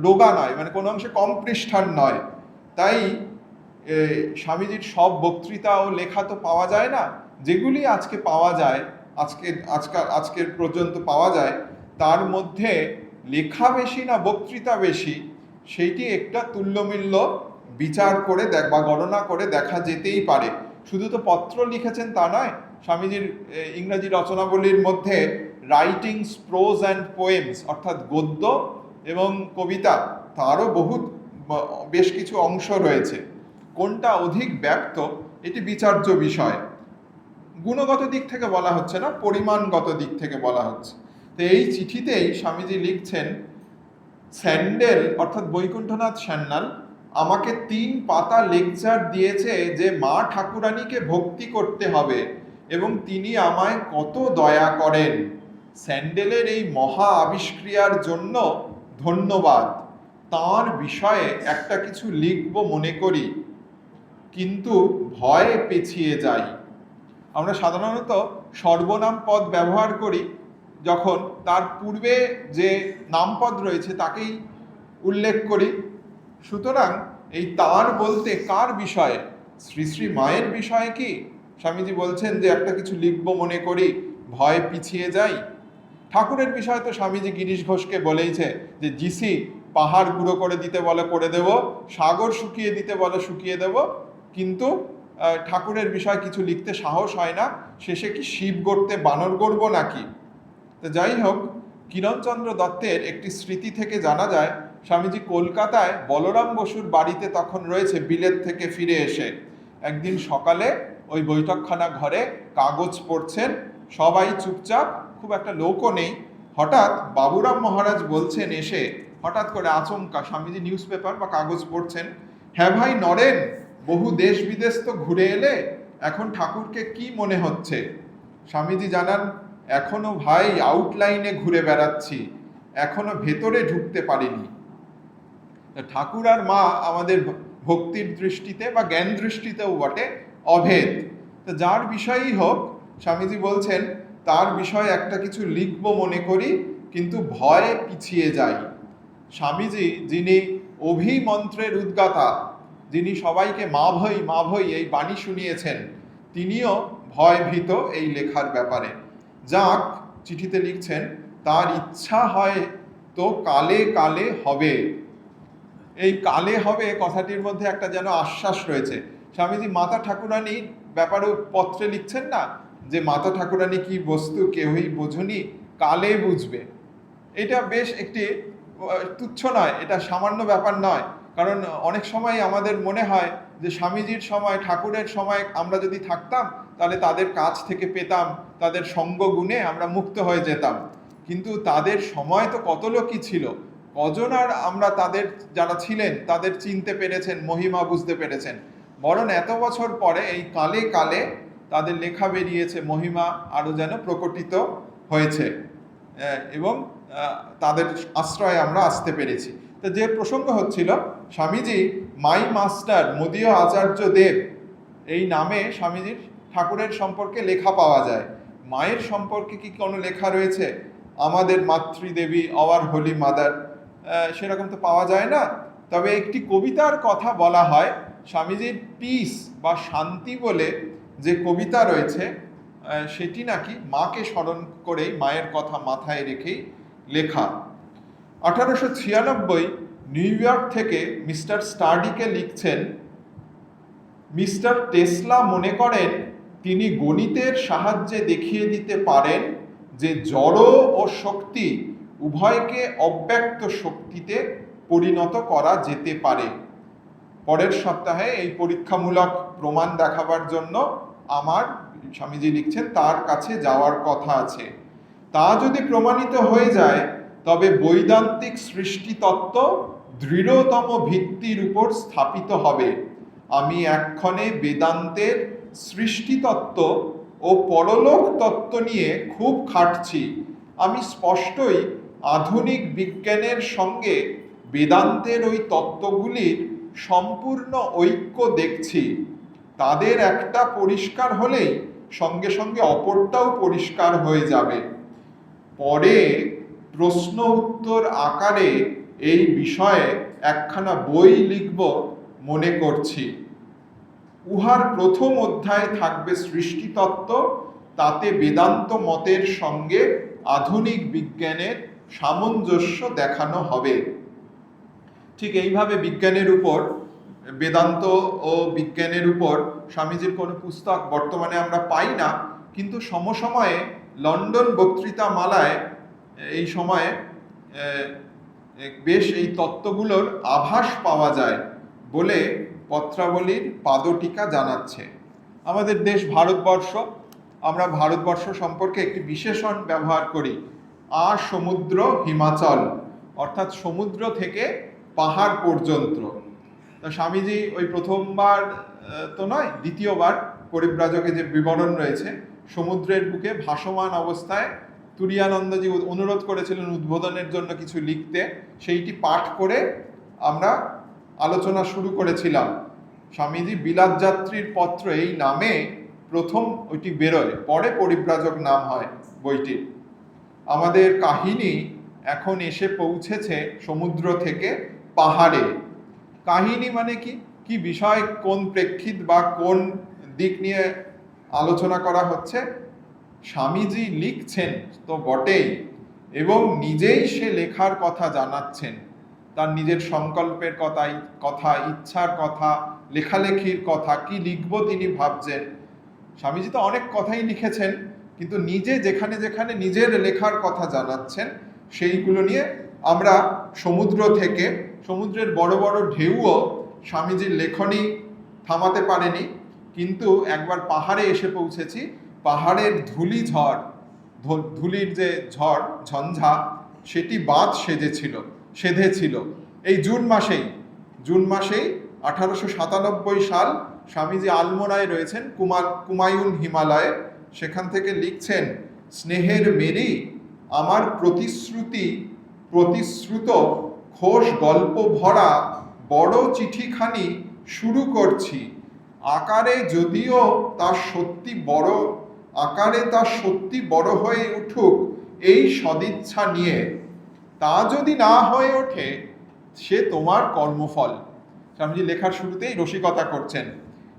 রোগা নয়, মানে কোনো অংশে কম পৃষ্ঠার নয়। তাই স্বামীজির সব বক্তৃতা ও লেখা তো পাওয়া যায় না, যেগুলি আজকে পাওয়া যায়, আজকের পর্যন্ত পাওয়া যায়, তার মধ্যে লেখা বেশি না বক্তৃতা বেশি, সেইটি একটা তুল্যমূল্য বিচার করে বা গণনা করে দেখা যেতেই পারে। শুধু তো পত্র লিখেছেন তা নয়, স্বামীজির ইংরাজি রচনাবলীর মধ্যে রাইটিংস, প্রোজ অ্যান্ড পোয়েমস, অর্থাৎ গদ্য এবং কবিতা, তারও বেশ কিছু অংশ রয়েছে। কোনটা অধিক ব্যক্ত এটি বিচার্য বিষয়। গুণগত দিক থেকে বলা হচ্ছে না, পরিমাণগত দিক থেকে বলা হচ্ছে। তো এই চিঠিতেই স্বামীজি লিখছেন, স্যান্ডেল অর্থাৎ বৈকুণ্ঠনাথ সান্যাল আমাকে 3 পাতা লেকচার দিয়েছে যে মা ঠাকুরানীকে ভক্তি করতে হবে এবং তিনি আমায় কত দয়া করেন। স্যান্ডেলের এই মহা আবিষ্ক্রিয়ার জন্য ধন্যবাদ। তাঁর বিষয়ে একটা কিছু লিখব মনে করি, কিন্তু ভয়ে পেছিয়ে যাই। আমরা সাধারণত সর্বনাম পদ ব্যবহার করি যখন তার পূর্বে যে নামপদ রয়েছে তাকেই উল্লেখ করি। সুতরাং এই তার বলতে কার বিষয়ে? শ্রী শ্রী মায়ের বিষয়ে কি স্বামীজি বলছেন যে একটা কিছু লিখব মনে করি, ভয় পিছিয়ে যাই? ঠাকুরের বিষয়ে তো স্বামীজি গিরিশ ঘোষকে বলেইছে যে জিসি পাহাড় গুঁড়ো করে দিতে বলে করে দেব, সাগর শুকিয়ে দিতে বলে শুকিয়ে দেব, কিন্তু ঠাকুরের বিষয় কিছু লিখতে সাহস হয় না। শেষে কি শিব গড়তে বানর গড়ব নাকি? তো যাই হোক, কিরণচন্দ্র দত্তের একটি স্মৃতি থেকে জানা যায় স্বামীজি কলকাতায় বলরাম বসুর বাড়িতে তখন রয়েছে বিলেত থেকে ফিরে এসে। একদিন সকালে ওই বৈঠকখানা ঘরে কাগজ পড়ছেন, সবাই চুপচাপ, খুব একটা লোকও নেই। হঠাৎ বাবুরাম মহারাজ বলছেন এসে, হঠাৎ করে আচমকা, স্বামীজি নিউজ পেপার বা কাগজ পড়ছেন, হ্যাঁ ভাই নরেন, বহু দেশ বিদেশ তো ঘুরে এলে, এখন ঠাকুরকে কি মনে হচ্ছে? স্বামীজি জানান, এখনো ভাই আউটলাইনে ঘুরে বেড়াচ্ছি, এখনো ভেতরে ঢুকতে পারিনি। ঠাকুর আর মা আমাদের ভক্তির দৃষ্টিতে বা জ্ঞান দৃষ্টিতেও বটে অভেদ। তো যার বিষয়ই হোক, স্বামীজি বলছেন তার বিষয়ে একটা কিছু লিখব মনে করি, কিন্তু ভয়ে পিছিয়ে যাই। স্বামীজি, যিনি অভিমন্ত্রের উদ্গাতা, যিনি সবাইকে মা ভই এই বাণী শুনিয়েছেন, তিনিও ভয়ভীত এই লেখার ব্যাপারে। যাক, চিঠিতে লিখছেন, তার ইচ্ছা হয় তো কালে কালে হবে। এই কালে হবে কথাটির মধ্যে একটা যেন আশ্বাস রয়েছে। স্বামীজি মাতা ঠাকুরানীর ব্যাপারে পত্রে লিখছেন না, যে মাতা ঠাকুরানী কি বস্তু কেউই বোঝনি, কালে বুঝবে। এটা বেশ একটি তুচ্ছ নয়, এটা সামান্য ব্যাপার নয়। কারণ অনেক সময় আমাদের মনে হয় যে স্বামীজির সময়, ঠাকুরের সময় আমরা যদি থাকতাম, তাহলে তাদের কাছ থেকে পেতাম, তাদের সঙ্গ গুণে আমরা মুক্ত হয়ে যেতাম। কিন্তু তাদের সময় তো কত লোকই ছিল, কজন আর আমরা তাদের যারা ছিলেন তাদের চিনতে পেরেছেন, মহিমা বুঝতে পেরেছেন। বরং এত বছর পরে এই কালে কালে তাদের লেখা বেরিয়েছে, মহিমা আরও যেন প্রকটিত হয়েছে এবং তাদের আশ্রয়ে আমরা আসতে পেরেছি। তো যে প্রসঙ্গ হচ্ছিল, স্বামীজি মাই মাস্টার মদীয় আচার্য দেব এই নামে স্বামীজির ঠাকুরের সম্পর্কে লেখা পাওয়া যায়। মায়ের সম্পর্কে কি কোনো লেখা রয়েছে? আমাদের মাতৃদেবী, আওয়ার হোলি মাদার, সেরকম তো পাওয়া যায় না। তবে একটি কবিতার কথা বলা হয়, স্বামীজির পিস বা শান্তি বলে যে কবিতা রয়েছে, সেটি নাকি মাকে স্মরণ করেই, মায়ের কথা মাথায় রেখেই লেখা। 1896 নিউ ইয়র্ক থেকে মিস্টার স্টার্ডিকে লিখছেন, মিস্টার টেসলা মনে করেন তিনি গণিতের সাহায্যে দেখিয়ে দিতে পারেন যে জড় ও শক্তি উভয়কে অব্যক্ত শক্তিতে পরিণত করা যেতে পারে। পরের সপ্তাহে এই পরীক্ষামূলক প্রমাণ দেখাবার জন্য আমার, স্বামীজি লিখছেন, তার কাছে যাওয়ার কথা আছে। তা যদি প্রমাণিত হয়ে যায়, তবে বৈদান্তিক সৃষ্টিতত্ত্ব দৃঢ়তম ভিত্তির উপর স্থাপিত হবে। আমি এক্ষণে বেদান্তের সৃষ্টিতত্ত্ব ও পরলোক তত্ত্ব নিয়ে খুব খাটছি। আমি স্পষ্টই আধুনিক বিজ্ঞানের সঙ্গে বেদান্তের ওই তত্ত্বগুলির সম্পূর্ণ ঐক্য দেখছি। তাদের একটা পরিষ্কার হলেই সঙ্গে সঙ্গে অপরটাও পরিষ্কার হয়ে যাবে। পরে প্রশ্ন উত্তর আকারে এই বিষয়ে একখানা বই লিখব মনে করছি। উহার প্রথম অধ্যায় থাকবে সৃষ্টিতত্ত্ব, তাতে বেদান্ত মতের সঙ্গে আধুনিক বিজ্ঞানের সামঞ্জস্য দেখানো হবে। ঠিক এইভাবে বিজ্ঞানের উপর, বেদান্ত ও বিজ্ঞানের উপর স্বামীজির কোনো পুস্তক বর্তমানে আমরা পাই না, কিন্তু সমসময়ে লন্ডন বক্তৃতা মালায় এই সময়ে বেশ এই তত্ত্বগুলোর আভাস পাওয়া যায় বলে পত্রাবলীর পাদটিকা জানাচ্ছে। আমাদের দেশ ভারতবর্ষ, আমরা ভারতবর্ষ সম্পর্কে একটি বিশেষণ ব্যবহার করি, সমুদ্র হিমাচল, অর্থাৎ সমুদ্র থেকে পাহাড় পর্যন্ত। তা স্বামীজি ওই প্রথমবার তো নয়, দ্বিতীয়বার পরিব্রাজকে যে বিবরণ রয়েছে, সমুদ্রের বুকে ভাসমান অবস্থায় তুরীয়ানন্দজি অনুরোধ করেছিলেন উদ্বোধনের জন্য কিছু লিখতে, সেইটি পাঠ করে আমরা আলোচনা শুরু করেছিলাম। স্বামীজি বিলাত যাত্রীর পত্র এই নামে প্রথম ওইটি বেরোয়, পরে পরিব্রাজক নাম হয় বইটির। আমাদের কাহিনী এখন এসে পৌঁছেছে সমুদ্র থেকে পাহাড়ে। কাহিনী মানে কি, কি বিষয়, কোন প্রেক্ষিত বা কোন দিক নিয়ে আলোচনা করা হচ্ছে? স্বামীজি লিখছেন তো বটেই, এবং নিজেই সে লেখার কথা জানাচ্ছেন, তার নিজের সংকল্পের কথা, ইচ্ছার কথা, লেখালেখির কথা, কি লিখব তিনি ভাবছেন। স্বামীজি তো অনেক কথাই লিখেছেন, কিন্তু নিজে যেখানে যেখানে নিজের লেখার কথা জানাচ্ছেন, সেইগুলো নিয়ে আমরা সমুদ্র থেকে, সমুদ্রের বড় বড় ঢেউও স্বামীজির লেখনী থামাতে পারেনি, কিন্তু একবার পাহাড়ে এসে পৌঁছেছি, পাহাড়ের ধুলির যে ঝড় ঝঞ্ঝা, সেটি বাদ সেধেছিল এই জুন মাসেই 1897 সাল। স্বামীজি আলমোড়ায় রয়েছেন, কুমায়ুন হিমালয়ে, সেখান থেকে লিখছেন, স্নেহের মেরি আমার প্রতিশ্রুত ঘোষ গল্প ভরা বড় চিঠিখানি শুরু করছি। আকারে তার সত্যি বড় হয়ে উঠুক এই সদিচ্ছা নিয়ে। তা যদি না হয়ে ওঠে, সে তোমার কর্মফল। স্বামীজি লেখার শুরুতেই রসিকতা করছেন।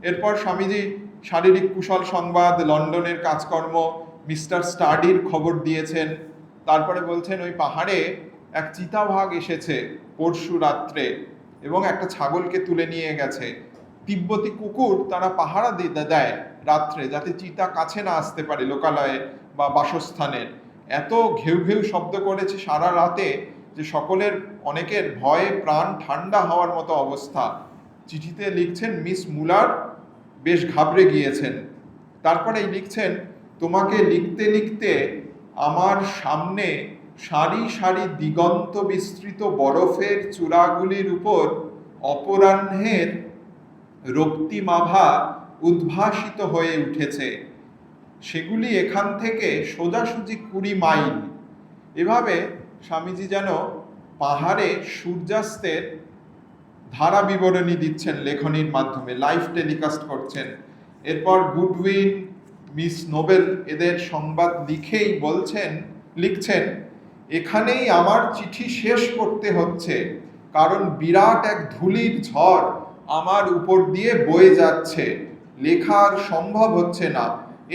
এরপর স্বামীজি শারীরিক কুশল সংবাদ, লন্ডনের কাজকর্ম, মিস্টার স্টাডির খবর দিয়েছেন। তারপরে বলছেন ওই পাহাড়ে এক চিতাবাঘ এসেছে পরশু রাত্রে এবং একটা ছাগলকে তুলে নিয়ে গেছে। তিব্বতী কুকুর তারা পাহারা দেয় রাত্রে, যাতে চিতা কাছে না আসতে পারে লোকালয়ে বা বাসস্থানের। এত ঘেউ ঘেউ শব্দ করেছে সারা রাতে যে সকলের অনেকের ভয়ে প্রাণ ঠান্ডা হওয়ার মতো অবস্থা। চিঠিতে লিখছেন মিস মুলার বেশ ঘাবড়ে গিয়েছেন। তারপরেই লিখছেন, তোমাকে লিখতে লিখতে আমার সামনে সারি সারি দিগন্ত বিস্তৃত বরফের চূড়াগুলির উপর অপরাহ্নের রক্তিমাভা উদ্ভাসিত হয়ে উঠেছে। সেগুলি এখান থেকে সোজাসুজি 20 মাইল। এভাবে স্বামীজি যেন পাহাড়ে সূর্যাস্তের ধারা বিবরণী দিচ্ছেন লেখনীর মাধ্যমে, লাইভ টেলিকাস্ট করছেন। এরপর গুডউইন, মিস নোবেল এদের সংবাদ লিখছেন, এখানেই আমার চিঠি শেষ করতে হচ্ছে, কারণ বিরাট এক ধূলির ঝড় আমার উপর দিয়ে বয়ে যাচ্ছে, লেখা আর সম্ভব হচ্ছে না।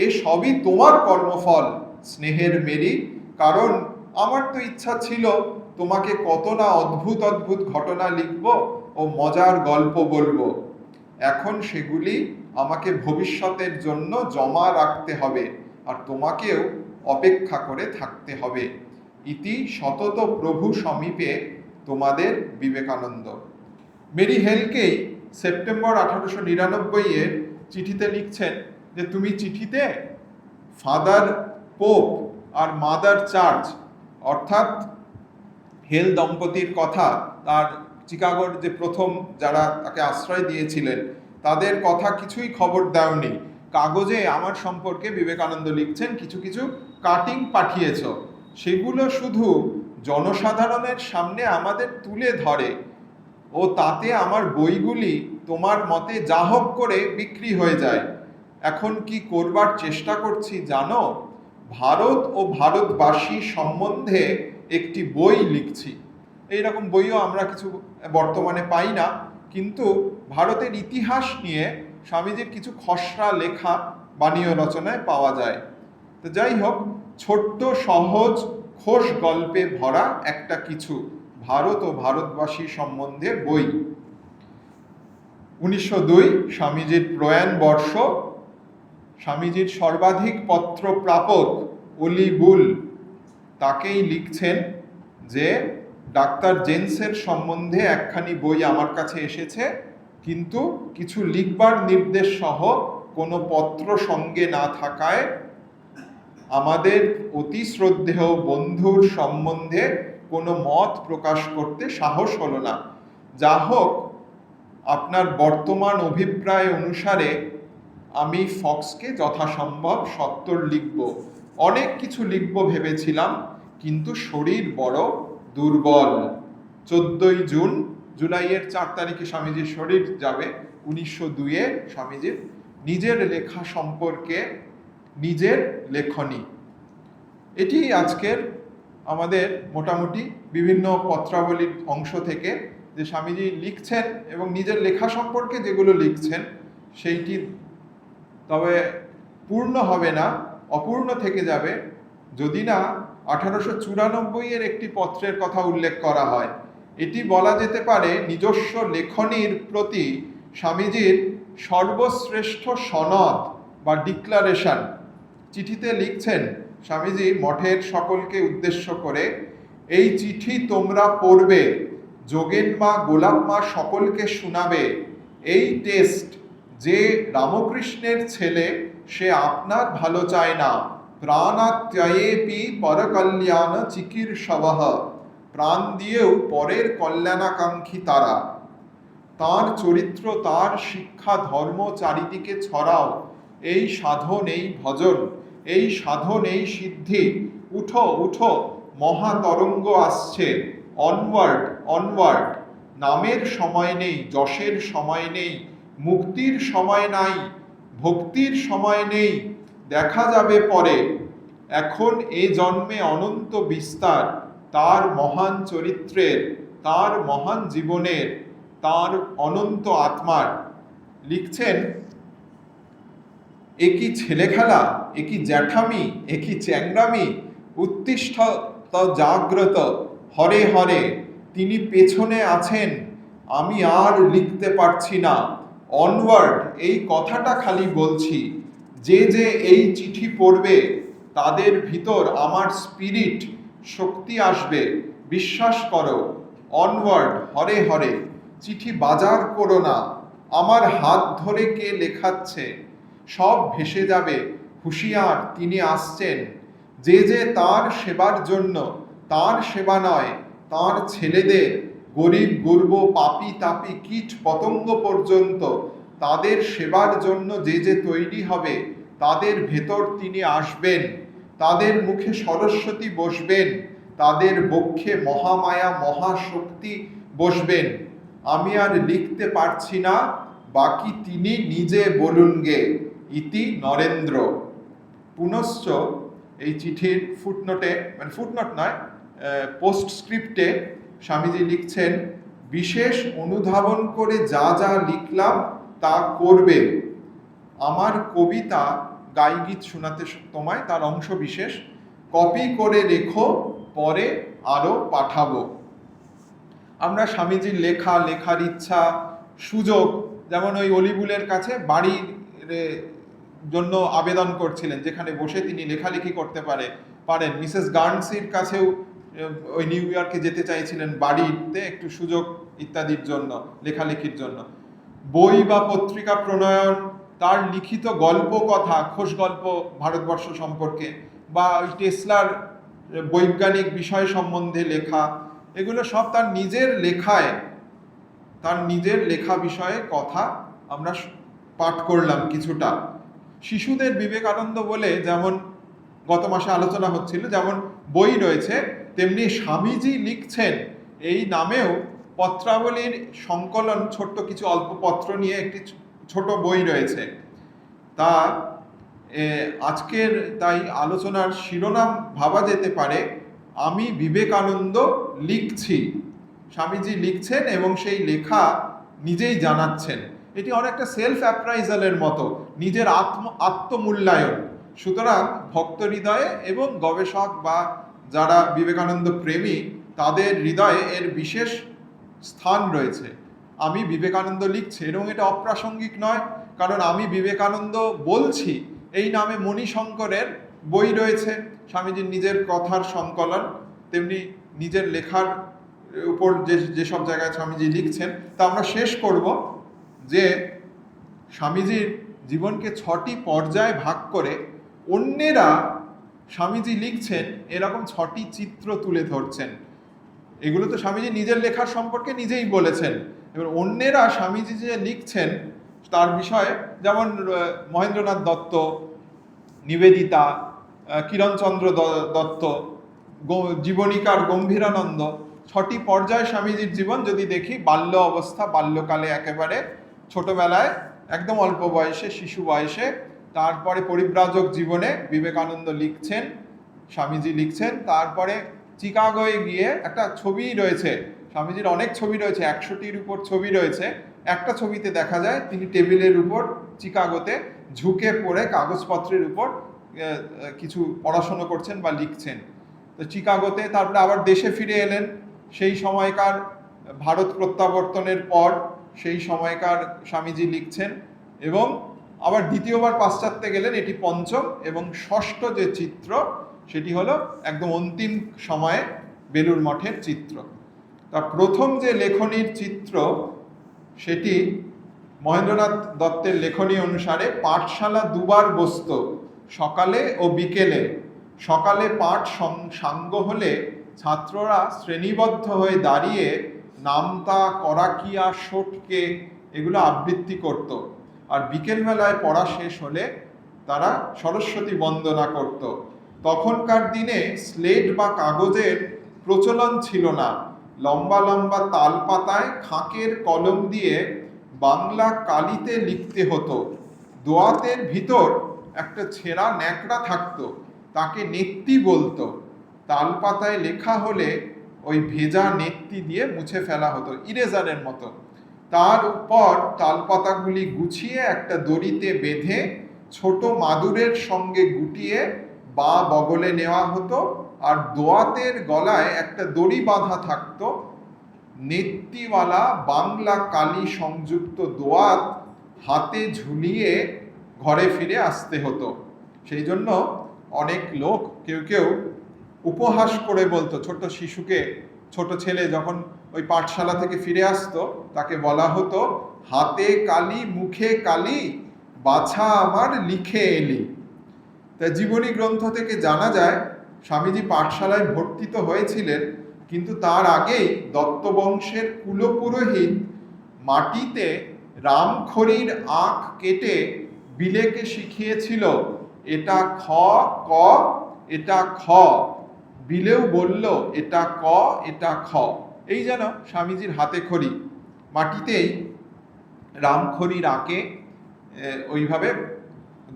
এ সবই তোমার কর্মফল স্নেহের মেরি, কারণ আমার তো ইচ্ছা ছিল তোমাকে কত না অদ্ভুত অদ্ভুত ঘটনা লিখব ও মজার গল্প বলবো। এখন সেগুলি আমাকে ভবিষ্যতের জন্য জমা রাখতে হবে, আর তোমাকেও অপেক্ষা করে থাকতে হবে। ইতি সতত প্রভু সমীপে তোমাদের বিবেকানন্দ। মেরি হেলকেই সেপ্টেম্বর 1899-এর চিঠিতে লিখছেন যে তুমি চিঠিতে ফাদার পোপ আর মাদার চার্চ অর্থাৎ হেল দম্পতির কথা, তার চিকাগোর যে প্রথম যারা তাকে আশ্রয় দিয়েছিলেন তাদের কথা কিছুই খবর দাওনি। কাগজে আমার সম্পর্কে বিবেকানন্দ লিখছেন, কিছু কিছু কাটিং পাঠিয়েছ, সেগুলো শুধু জনসাধারণের সামনে আমাদের তুলে ধরে ও তাতে আমার বইগুলি তোমার মতে যা হোক করে বিক্রি হয়ে যায়। এখন কি করবার চেষ্টা করছি জানো? ভারত ও ভারতবাসী সম্বন্ধে একটি বই লিখছি। এইরকম বইও আমরা কিছু বর্তমানে পাই না, কিন্তু ভারতের ইতিহাস নিয়ে স্বামীজির কিছু খসড়া লেখা বাণীয় রচনায় পাওয়া যায়। তো যাই হোক, ছোট্ট সহজ খোশ গল্পে ভরা একটা কিছু ভারত ও ভারতবাসী সম্বন্ধে বই। 1902 স্বামীজির প্রয়াণ বর্ষ। স্বামীজির সর্বাধিক পত্র প্রাপক অলি বুল তাকেই লিখছেন যে ডাক্তার জেন্সের সম্বন্ধে একখানি বই আমার কাছে এসেছে, কিন্তু কিছু লিখবার নির্দেশ সহ কোনো পত্র সঙ্গে না থাকায় আমাদের অতি শ্রদ্ধেয় বন্ধুর সম্বন্ধে কোনো মত প্রকাশ করতে সাহস হলো না। যা হোক, আপনার বর্তমান অভিপ্রায় অনুসারে আমি ফক্সকে যথাসম্ভব সত্তর লিখব। অনেক কিছু লিখব ভেবেছিলাম, কিন্তু শরীর বড় দুর্বল। 14 জুন, জুলাইয়ের 4 তারিখে স্বামীজির শরীর যাবে। 1902-এ স্বামীজির নিজের লেখা সম্পর্কে নিজের লেখনী। এটি আজকের আমাদের মোটামুটি বিভিন্ন পত্রাবলীর অংশ থেকে যে স্বামীজি লিখছেন এবং নিজের লেখা সম্পর্কে যেগুলো লিখছেন সেইটি তবে পূর্ণ হবে না, অপূর্ণ থেকে যাবে যদি না 1894-এর একটি পত্রের কথা উল্লেখ করা হয়। এটি বলা যেতে পারে নিজস্ব লেখনীর প্রতি স্বামীজির সর্বশ্রেষ্ঠ সনদ বা ডিক্লারেশন। চিঠিতে লিখছেন স্বামীজি মঠের সকলকে উদ্দেশ্য করে, এই চিঠি তোমরা পড়বে, যোগেন মা, গোলাপ মা সকলকে শোনাবে। এই টেস্ট যে রামকৃষ্ণের ছেলে সে আপনার ভালো চায় না, প্রাণাত্যয়েপি পরকল্যাণ চিকিৎসবঃ, প্রাণ দিয়েও পরের কল্যাণাকাঙ্ক্ষী তারা। তার চরিত্র, তার শিক্ষা, ধর্ম চারিদিকে ছড়াও। এই সাধন, এই ভজন, এই সাধন, এই সিদ্ধি। উঠো উঠো, মহাতরঙ্গ আসছে। Onward onward. নামের সময় নেই, যশের সময় নেই, মুক্তির সময় নাই, ভক্তির সময় নেই, দেখা যাবে পরে। এখন এ জন্মে অনন্ত বিস্তার তার মহান চরিত্রের, তার মহান জীবনের। তার অনন্ত আত্মার। লিখছেন, একই ছেলে খেলা, একই জ্যাঠামি, একই চ্যাংরামি, উত্তিষ্ঠ জাগ্রত, হরে হরে, তিনি পেছনে আছেন, আমি আর লিখতে পারছি না, অনওয়ার্ড, এই কথাটা খালি বলছি। যে যে এই চিঠি পড়বে তাদের ভিতর আমার স্পিরিট শক্তি আসবে, বিশ্বাস করো। অনওয়ার্ড, হরে হরে, চিঠি বাজার করো না, আমার হাত ধরে কে লেখাচ্ছে, সব ভেসে যাবে, হুঁশিয়ার, তিনি আসছেন। যে যে তার সেবার জন্য, তার সেবা নয়, তার ছেলেদের, গরিব গুরব পাপি তাপি কীট পতঙ্গ পর্যন্ত তাদের সেবার জন্য যে যে তৈরি হবে, তাদের ভেতর তিনি আসবেন, তাদের মুখে সরস্বতী বসবেন, তাদের বক্ষে মহামায়া মহাশক্তি বসবেন। আমি আর লিখতে পারছি না, বাকি তিনি নিজে বলুন গে। ইতি নরেন্দ্র। পুনশ্চ এই চিঠির ফুটনোটে, মানে ফুটনোট নয়, পোস্টস্ক্রিপ্টে স্বামীজি লিখছেন, বিশেষ অনুধাবন করে যা যা লিখলাম তা করবে। আমার কবিতা গাইগীত শোনাতে তোমায়, তার অংশ বিশেষ কপি করে রেখো, পরে আরো পাঠাবো। আমরা স্বামীজির লেখার ইচ্ছা, সুযোগ, যেমন ওই অলিবুলের কাছে বাড়ির জন্য আবেদন করছিলেন, যেখানে বসে তিনি লেখালেখি করতে পারেন। মিসেস গার্নসির কাছেও ওই নিউ ইয়র্কে যেতে চাইছিলেন বাড়িতে একটু সুযোগ ইত্যাদির জন্য, লেখালেখির জন্য। বই বা পত্রিকা প্রণয়ন, তার লিখিত গল্প কথা, খোশ গল্প ভারতবর্ষ সম্পর্কে, বা ওই টেসলার বৈজ্ঞানিক বিষয় সম্বন্ধে লেখা, এগুলো সব তার নিজের লেখায়, তার নিজের লেখা বিষয়ে কথা আমরা পাঠ করলাম কিছুটা। শিশুদের বিবেকানন্দ বলে যেমন গত মাসে আলোচনা হচ্ছিল, যেমন বই রয়েছে, তেমনি স্বামীজি লিখছেন এই নামেও পত্রাবলীর সংকলন, ছোট্ট কিছু অল্প পত্র নিয়ে একটি ছোট বই রয়েছে। তা আজকের তাই আলোচনার শিরোনাম ভাবা যেতে পারে, আমি বিবেকানন্দ লিখছি। স্বামীজি লিখছেন এবং সেই লেখা নিজেই জানাচ্ছেন। এটি অনেকটা সেলফ অ্যাপ্রাইজালের মতো, নিজের আত্মমূল্যায়ন। সুতরাং ভক্ত হৃদয়ে এবং গবেষক বা যারা বিবেকানন্দ প্রেমী, তাদের হৃদয়ে এর বিশেষ স্থান রয়েছে। আমি বিবেকানন্দ লিখছি, এবং এটা অপ্রাসঙ্গিক নয়, কারণ আমি বিবেকানন্দ বলছি এই নামে মণিশঙ্করের বই রয়েছে, স্বামীজির নিজের কথার সংকলন। তেমনি নিজের লেখার উপর যেসব জায়গায় স্বামীজি লিখছেন, তা আমরা শেষ করব যে স্বামীজির জীবনকে 6টি পর্যায়ে ভাগ করে অন্যেরা স্বামীজি লিখছেন এরকম 6টি চিত্র তুলে ধরছেন। এগুলো তো স্বামীজি নিজের লেখার সম্পর্কে নিজেই বলেছেন। এবার অন্যেরা স্বামীজি যে লিখছেন তার বিষয়ে, যেমন মহেন্দ্রনাথ দত্ত, নিবেদিতা, কিরণচন্দ্র দত্ত, জীবনীকার গম্ভীরানন্দ, 6টি পর্যায়ে স্বামীজির জীবন যদি দেখি, বাল্য অবস্থা, বাল্যকালে একেবারে ছোটবেলায়, একদম অল্প বয়সে, শিশু বয়সে, তারপরে পরিব্রাজক জীবনে বিবেকানন্দ লিখছেন, স্বামীজি লিখছেন। তারপরে চিকাগোয় গিয়ে একটা ছবি রয়েছে, স্বামীজির অনেক ছবি রয়েছে, 100টির উপর ছবি রয়েছে। একটা ছবিতে দেখা যায় তিনি টেবিলের উপর চিকাগোতে ঝুঁকে পড়ে কাগজপত্রের উপর কিছু পড়াশোনা করছেন বা লিখছেন। তো চিকাগোতে, তারপরে আবার দেশে ফিরে এলেন সেই সময়কার ভারত প্রত্যাবর্তনের পর, সেই সময়কার স্বামীজি লিখছেন, এবং আবার দ্বিতীয়বার পাশ্চাত্যে গেলেন। এটি পঞ্চম এবং ষষ্ঠ যে চিত্র, সেটি হলো একদম অন্তিম সময়ে বেলুড় মঠের চিত্র। তা প্রথম যে লেখনীর চিত্র, সেটি মহেন্দ্রনাথ দত্তের লেখনী অনুসারে পাঠশালা দুবার বসত, সকালে ও বিকেলে। সকালে পাঠ সাঙ্গ হলে ছাত্ররা শ্রেণীবদ্ধ হয়ে দাঁড়িয়ে নামতা, করাকিয়া, শোটকে এগুলো আবৃত্তি করত, আর বিকেলবেলায় পড়া শেষ হলে তারা সরস্বতী বন্দনা করত। তখনকার দিনে স্লেট বা কাগজের প্রচলন ছিল না। লম্বা লম্বা তাল পাতায় খাঁকের কলম দিয়ে বাংলা কালিতে লিখতে হতো। দোয়াতের ভিতর একটা ছেঁড়া ন্যাকড়া থাকতো, তাকে নেত্তি বলতো। তাল পাতায় লেখা হলে ওই ভেজা নেত্তি দিয়ে মুছে ফেলা হতো, ইরেজারের মতো। তার উপর তালপাতাগুলি গুছিয়ে একটা দড়িতে বেঁধে ছোট মাদুরের সঙ্গে গুটিয়ে বা বগলে নেওয়া হতো, আর দোয়াতের গলায় একটা দড়ি বাঁধা থাকতো। নেত্তিওয়ালা বাংলা কালি সংযুক্ত দোয়াত হাতে ঝুলিয়ে ঘরে ফিরে আসতে হতো। সেই জন্য অনেক লোক, কেউ কেউ উপহাস করে বলতো, ছোট শিশুকে, ছোট ছেলে যখন ওই পাঠশালা থেকে ফিরে আসতো তাকে বলা হতো, হাতে কালি মুখে কালি, বাছা আমার লিখে এলি। তা জীবনী গ্রন্থ থেকে জানা যায় স্বামীজি পাঠশালায় ভর্তি তো হয়েছিলেন, কিন্তু তার আগেই দত্তবংশের কুলপুরোহিত মাটিতে রামখড়ির আঁক কেটে বিলেকে শিখিয়েছিল, এটা খ ক, এটা খ। বিলেও বলল, এটা ক, এটা খ। এই যেন স্বামীজির হাতে খড়ি, মাটিতেই রামখড়ির আঁকে ওইভাবে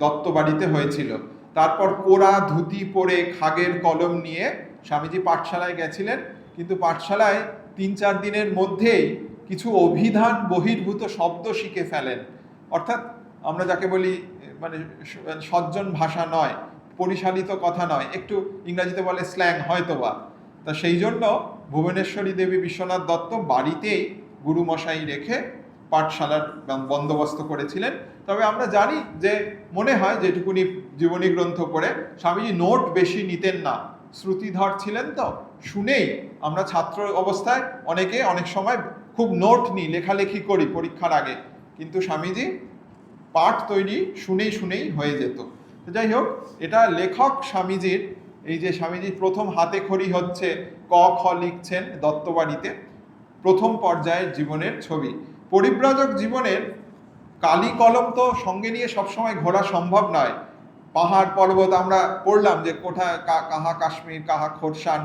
দত্ত বাড়িতে হয়েছিল। তারপর কোরা ধুতি পরে খাগের কলম নিয়ে স্বামীজি পাঠশালায় গেছিলেন, কিন্তু পাঠশালায় 3-4 দিনের মধ্যেই কিছু অভিধান বহির্ভূত শব্দ শিখে ফেলেন। অর্থাৎ আমরা যাকে বলি মানে সজ্জন ভাষা নয়, পরিশালিত কথা নয়, একটু ইংরাজিতে বলে স্ল্যাং হয়তোবা। তা সেই জন্য ভুবনেশ্বরী দেবী বিশ্বনাথ দত্ত বাড়িতেই গুরুমশাই রেখে পাঠশালার বন্দোবস্ত করেছিলেন। তবে আমরা জানি যে, মনে হয় যেটুকুনি জীবনী গ্রন্থ পড়ে, স্বামীজি নোট বেশি নিতেন না, শ্রুতিধর ছিলেন। তো শুনেই আমরা ছাত্র অবস্থায় অনেকে অনেক সময় খুব নোট নিই, লেখালেখি করি পরীক্ষার আগে, কিন্তু স্বামীজি পাঠ তৈরি শুনেই শুনেই হয়ে যেত। তো যাই হোক, এটা লেখক স্বামীজির, এই যে স্বামীজির প্রথম হাতে খড়ি হচ্ছে, ক খ লিখছেন দত্তবাড়িতে, প্রথম পর্যায়ের জীবনের ছবি। পরিব্রাজক জীবনের কালি কলম তো সঙ্গে নিয়ে সবসময় ঘোরা সম্ভব নয়। পাহাড় পর্বত আমরা পড়লাম যে কোথায় কাহা কাশ্মীর, কাহা খোরসান,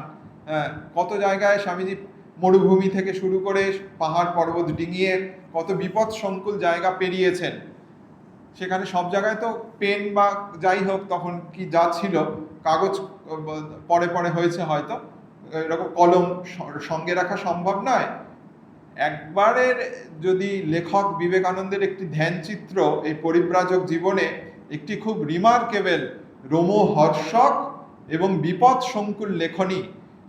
কত জায়গায় স্বামীজি মরুভূমি থেকে শুরু করে পাহাড় পর্বত ডিঙিয়ে কত বিপদ সংকুল জায়গা পেরিয়েছেন। সেখানে সব জায়গায় তো পেন বা যাই হোক তখন কি যা ছিল, কাগজ পরে পরে হয়েছে হয়তো, এরকম কলম সঙ্গে রাখা সম্ভব নয়। একবারের যদি লেখক বিবেকানন্দের একটি ধ্যানচিত্র এই পরিব্রাজক জীবনে, একটি খুব রিমার্কেবল, রোমহর্ষক এবং বিপদ সংকুল লেখনী,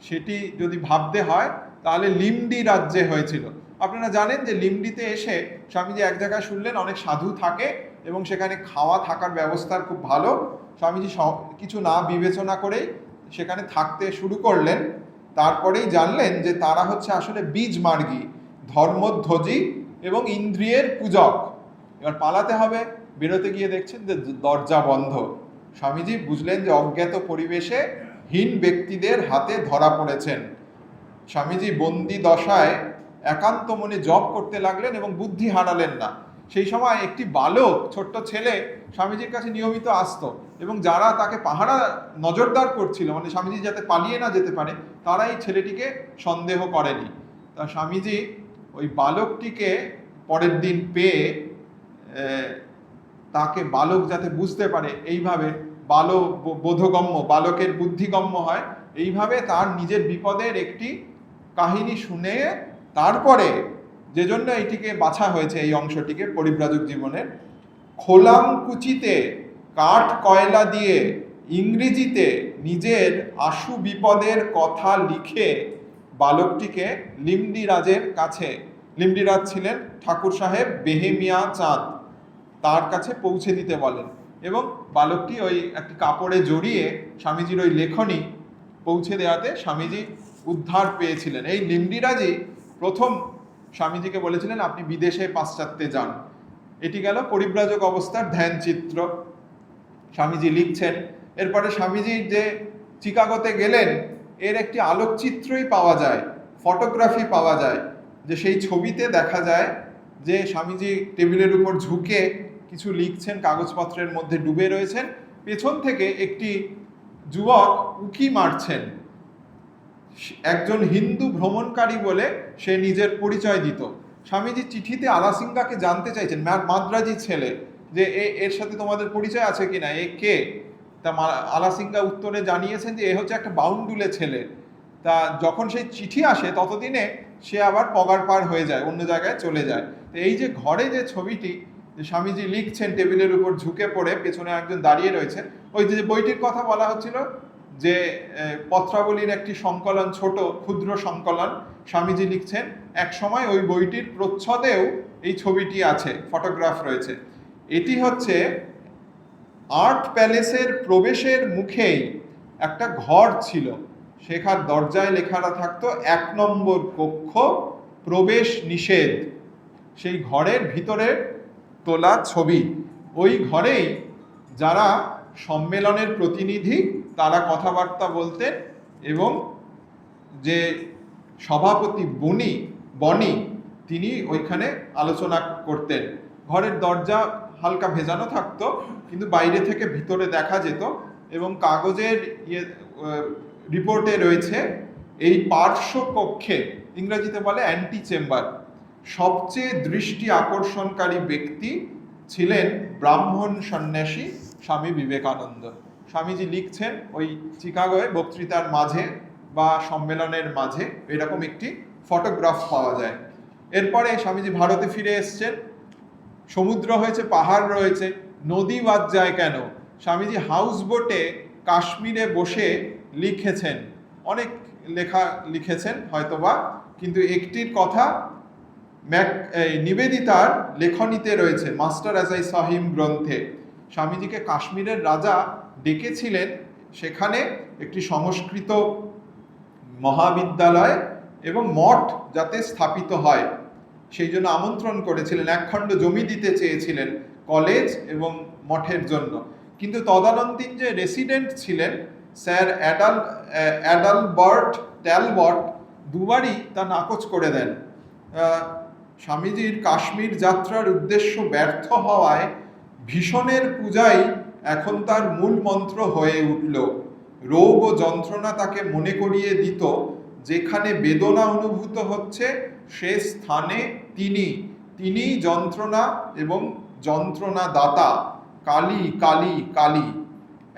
সেটি যদি ভাবতে হয় তাহলে লিমডি রাজ্যে হয়েছিল। আপনারা জানেন যে লিমডিতে এসে স্বামীজি এক জায়গায় শুনলেন অনেক সাধু থাকে এবং সেখানে খাওয়া থাকার ব্যবস্থার খুব ভালো। স্বামীজি সব কিছু না বিবেচনা করেই সেখানে থাকতে শুরু করলেন। তারপরেই জানলেন যে তারা হচ্ছে আসলে বীজ মার্গী, ধর্মধ্বজী এবং ইন্দ্রিয়ের পূজক। এবার পালাতে হবে, বেরোতে গিয়ে দেখছেন যে দরজা বন্ধ। স্বামীজি বুঝলেন যে অজ্ঞাত পরিবেশে হীন ব্যক্তিদের হাতে ধরা পড়েছেন। স্বামীজি বন্দি দশায় একান্ত মনে জপ করতে লাগলেন এবং বুদ্ধি হারালেন না। সেই সময় একটি বালক, ছোট্ট ছেলে স্বামীজির কাছে নিয়মিত আসতো, এবং যারা তাকে পাহারা নজরদার করছিল, মানে স্বামীজি যাতে পালিয়ে না যেতে পারে, তারা এই ছেলেটিকে সন্দেহ করেনি। তা স্বামীজি ওই বালকটিকে পরের দিন পেয়ে তাকে, বালক যাতে বুঝতে পারে, এইভাবে বালক বোধগম্য, বালকের বুদ্ধিগম্য হয়, এইভাবে তার নিজের বিপদের একটি কাহিনী শুনে তারপরে, যে জন্য এইটিকে বাছা হয়েছে এই অংশটিকে পরিব্রাজক জীবনের, খোলাম কুচিতে কাঠ কয়লা দিয়ে ইংরেজিতে নিজের আশু বিপদের কথা লিখে বালকটিকে লিমডিরাজের কাছে, লিমডিরাজ ছিলেন ঠাকুর সাহেব বেহেমিয়া চাঁদ, তার কাছে পৌঁছে দিতে বলেন। এবং বালকটি ওই একটি কাপড়ে জড়িয়ে স্বামীজির ওই লেখনী পৌঁছে দেওয়াতে স্বামীজি উদ্ধার পেয়েছিলেন। এই লিমডিরাজই প্রথম স্বামীজিকে বলেছিলেন, আপনি বিদেশে পাশ্চাত্যে যান। এটি গেল পরিব্রাজক অবস্থার ধ্যান চিত্র। স্বামীজি লিখছেন। এরপরে স্বামীজি যে চিকাগোতে গেলেন, এর একটি আলোকচিত্রই পাওয়া যায়, ফটোগ্রাফি পাওয়া যায়, যে সেই ছবিতে দেখা যায় যে স্বামীজি টেবিলের উপর ঝুঁকে কিছু লিখছেন, কাগজপত্রের মধ্যে ডুবে রয়েছেন। পেছন থেকে একটি যুবক উকি মারছেন। একজন হিন্দু ভ্রমণকারী বলে সে নিজের পরিচয় দিত। স্বামীজি চিঠিতে আলাসিঙ্গাকে জানতে চাইছেন, মাদ্রাজি ছেলে, যে এর সাথে তোমাদের পরিচয় আছে কিনা, এ কে? তা আলাসিঙ্গা উত্তরে জানিয়েছেন যে এ হচ্ছে একটা বাউন্ডুলে ছেলে। তা যখন সেই চিঠি আসে ততদিনে সে আবার পগার পার হয়ে যায়, অন্য জায়গায় চলে যায়। তো এই যে ঘরে যে ছবিটি, যে স্বামীজি লিখছেন টেবিলের উপর ঝুঁকে পড়ে, পেছনে একজন দাঁড়িয়ে রয়েছে, ওই যে বইটির কথা বলা হচ্ছিল, যে পত্রাবলীর একটি সংকলন, ছোট ক্ষুদ্র সংকলন স্বামীজি লিখছেন, এক সময় ওই বইটির প্রচ্ছদেও এই ছবিটি আছে, ফটোগ্রাফ রয়েছে। এটি হচ্ছে আর্ট প্যালেসের প্রবেশের মুখেই একটা ঘর ছিল, সেখার দরজায় লেখাটা থাকতো 1 নম্বর কক্ষ, প্রবেশ নিষেধ। সেই ঘরের ভিতরে তোলা ছবি। ওই ঘরেই যারা সম্মেলনের প্রতিনিধি তারা কথাবার্তা বলতেন, এবং যে সভাপতি বনি তিনি ওইখানে আলোচনা করতেন। ঘরের দরজা হালকা ভেজানো থাকতো, কিন্তু বাইরে থেকে ভিতরে দেখা যেত। এবং কাগজের রিপোর্টে রয়েছে, এই পার্শ্ব কক্ষে, ইংরেজিতে বলে অ্যান্টি চেম্বার, সবচেয়ে দৃষ্টি আকর্ষণকারী ব্যক্তি ছিলেন ব্রাহ্মণ সন্ন্যাসী স্বামী বিবেকানন্দ। স্বামীজি লিখছেন ওই চিকাগোয় বক্তৃতার মাঝে বা সম্মেলনের মাঝে এরকম একটি ফটোগ্রাফ পাওয়া যায়। এরপরে স্বামীজি ভারতে ফিরে এসছেন, সমুদ্র হয়েছে, পাহাড় রয়েছে, নদী বাদ যায় কেন? স্বামীজি হাউস বোটে কাশ্মীরে বসে লিখেছেন, অনেক লেখা লিখেছেন হয়তোবা, কিন্তু একটির কথা নিবেদিতার লেখনীতে রয়েছে, মাস্টার অ্যাজ আই সহ হিম গ্রন্থে। স্বামীজিকে কাশ্মীরের রাজা ডেকেছিলেন, সেখানে একটি সংস্কৃত মহাবিদ্যালয় এবং মঠ যাতে স্থাপিত হয় সেই জন্য আমন্ত্রণ করেছিলেন, একখণ্ড জমি দিতে চেয়েছিলেন কলেজ এবং মঠের জন্য। কিন্তু তদানীন্তন যে রেসিডেন্ট ছিলেন স্যার অ্যাডালবার্ট ট্যালবট দুবারই তা নাকচ করে দেন। স্বামীজির কাশ্মীর যাত্রার উদ্দেশ্য ব্যর্থ হওয়ায় ভীষণের পূজাই এখন তার মূল মন্ত্র হয়ে উঠল। রোগ ও যন্ত্রণা তাকে মনে করিয়ে দিত, যেখানে বেদনা অনুভূত হচ্ছে সে স্থানে তিনি যন্ত্রণা এবং যন্ত্রণা দাতা, কালী কালী কালী।